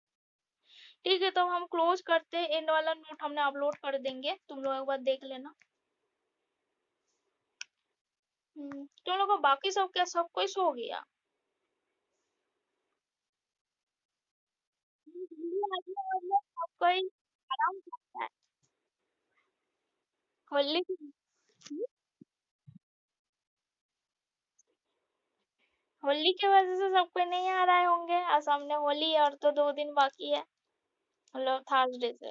S1: ठीक है, तो हम क्लोज करते हैं, एंड वाला नोट हमने अपलोड कर देंगे, तुम लोग एक बार देख लेना। तुम लोग को बाकी सब क्या, सब कोई सो गया? सब कोई आराम करता है। होली होली की वजह से सब कोई नहीं आ रहे होंगे, और सामने होली है और तो 2 दिन बाकी है, मतलब थर्सडे से।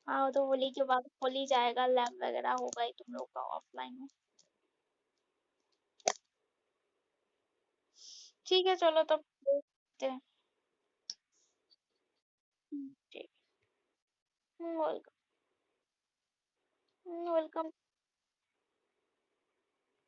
S1: हाँ, तो होली के बाद खोल ही जाएगा, लैब वगैरह होगा ही तुम लोग का ऑफलाइन में। ठीक है, चलो तब देखते हैं। ठीक। वेलकम। वेलकम।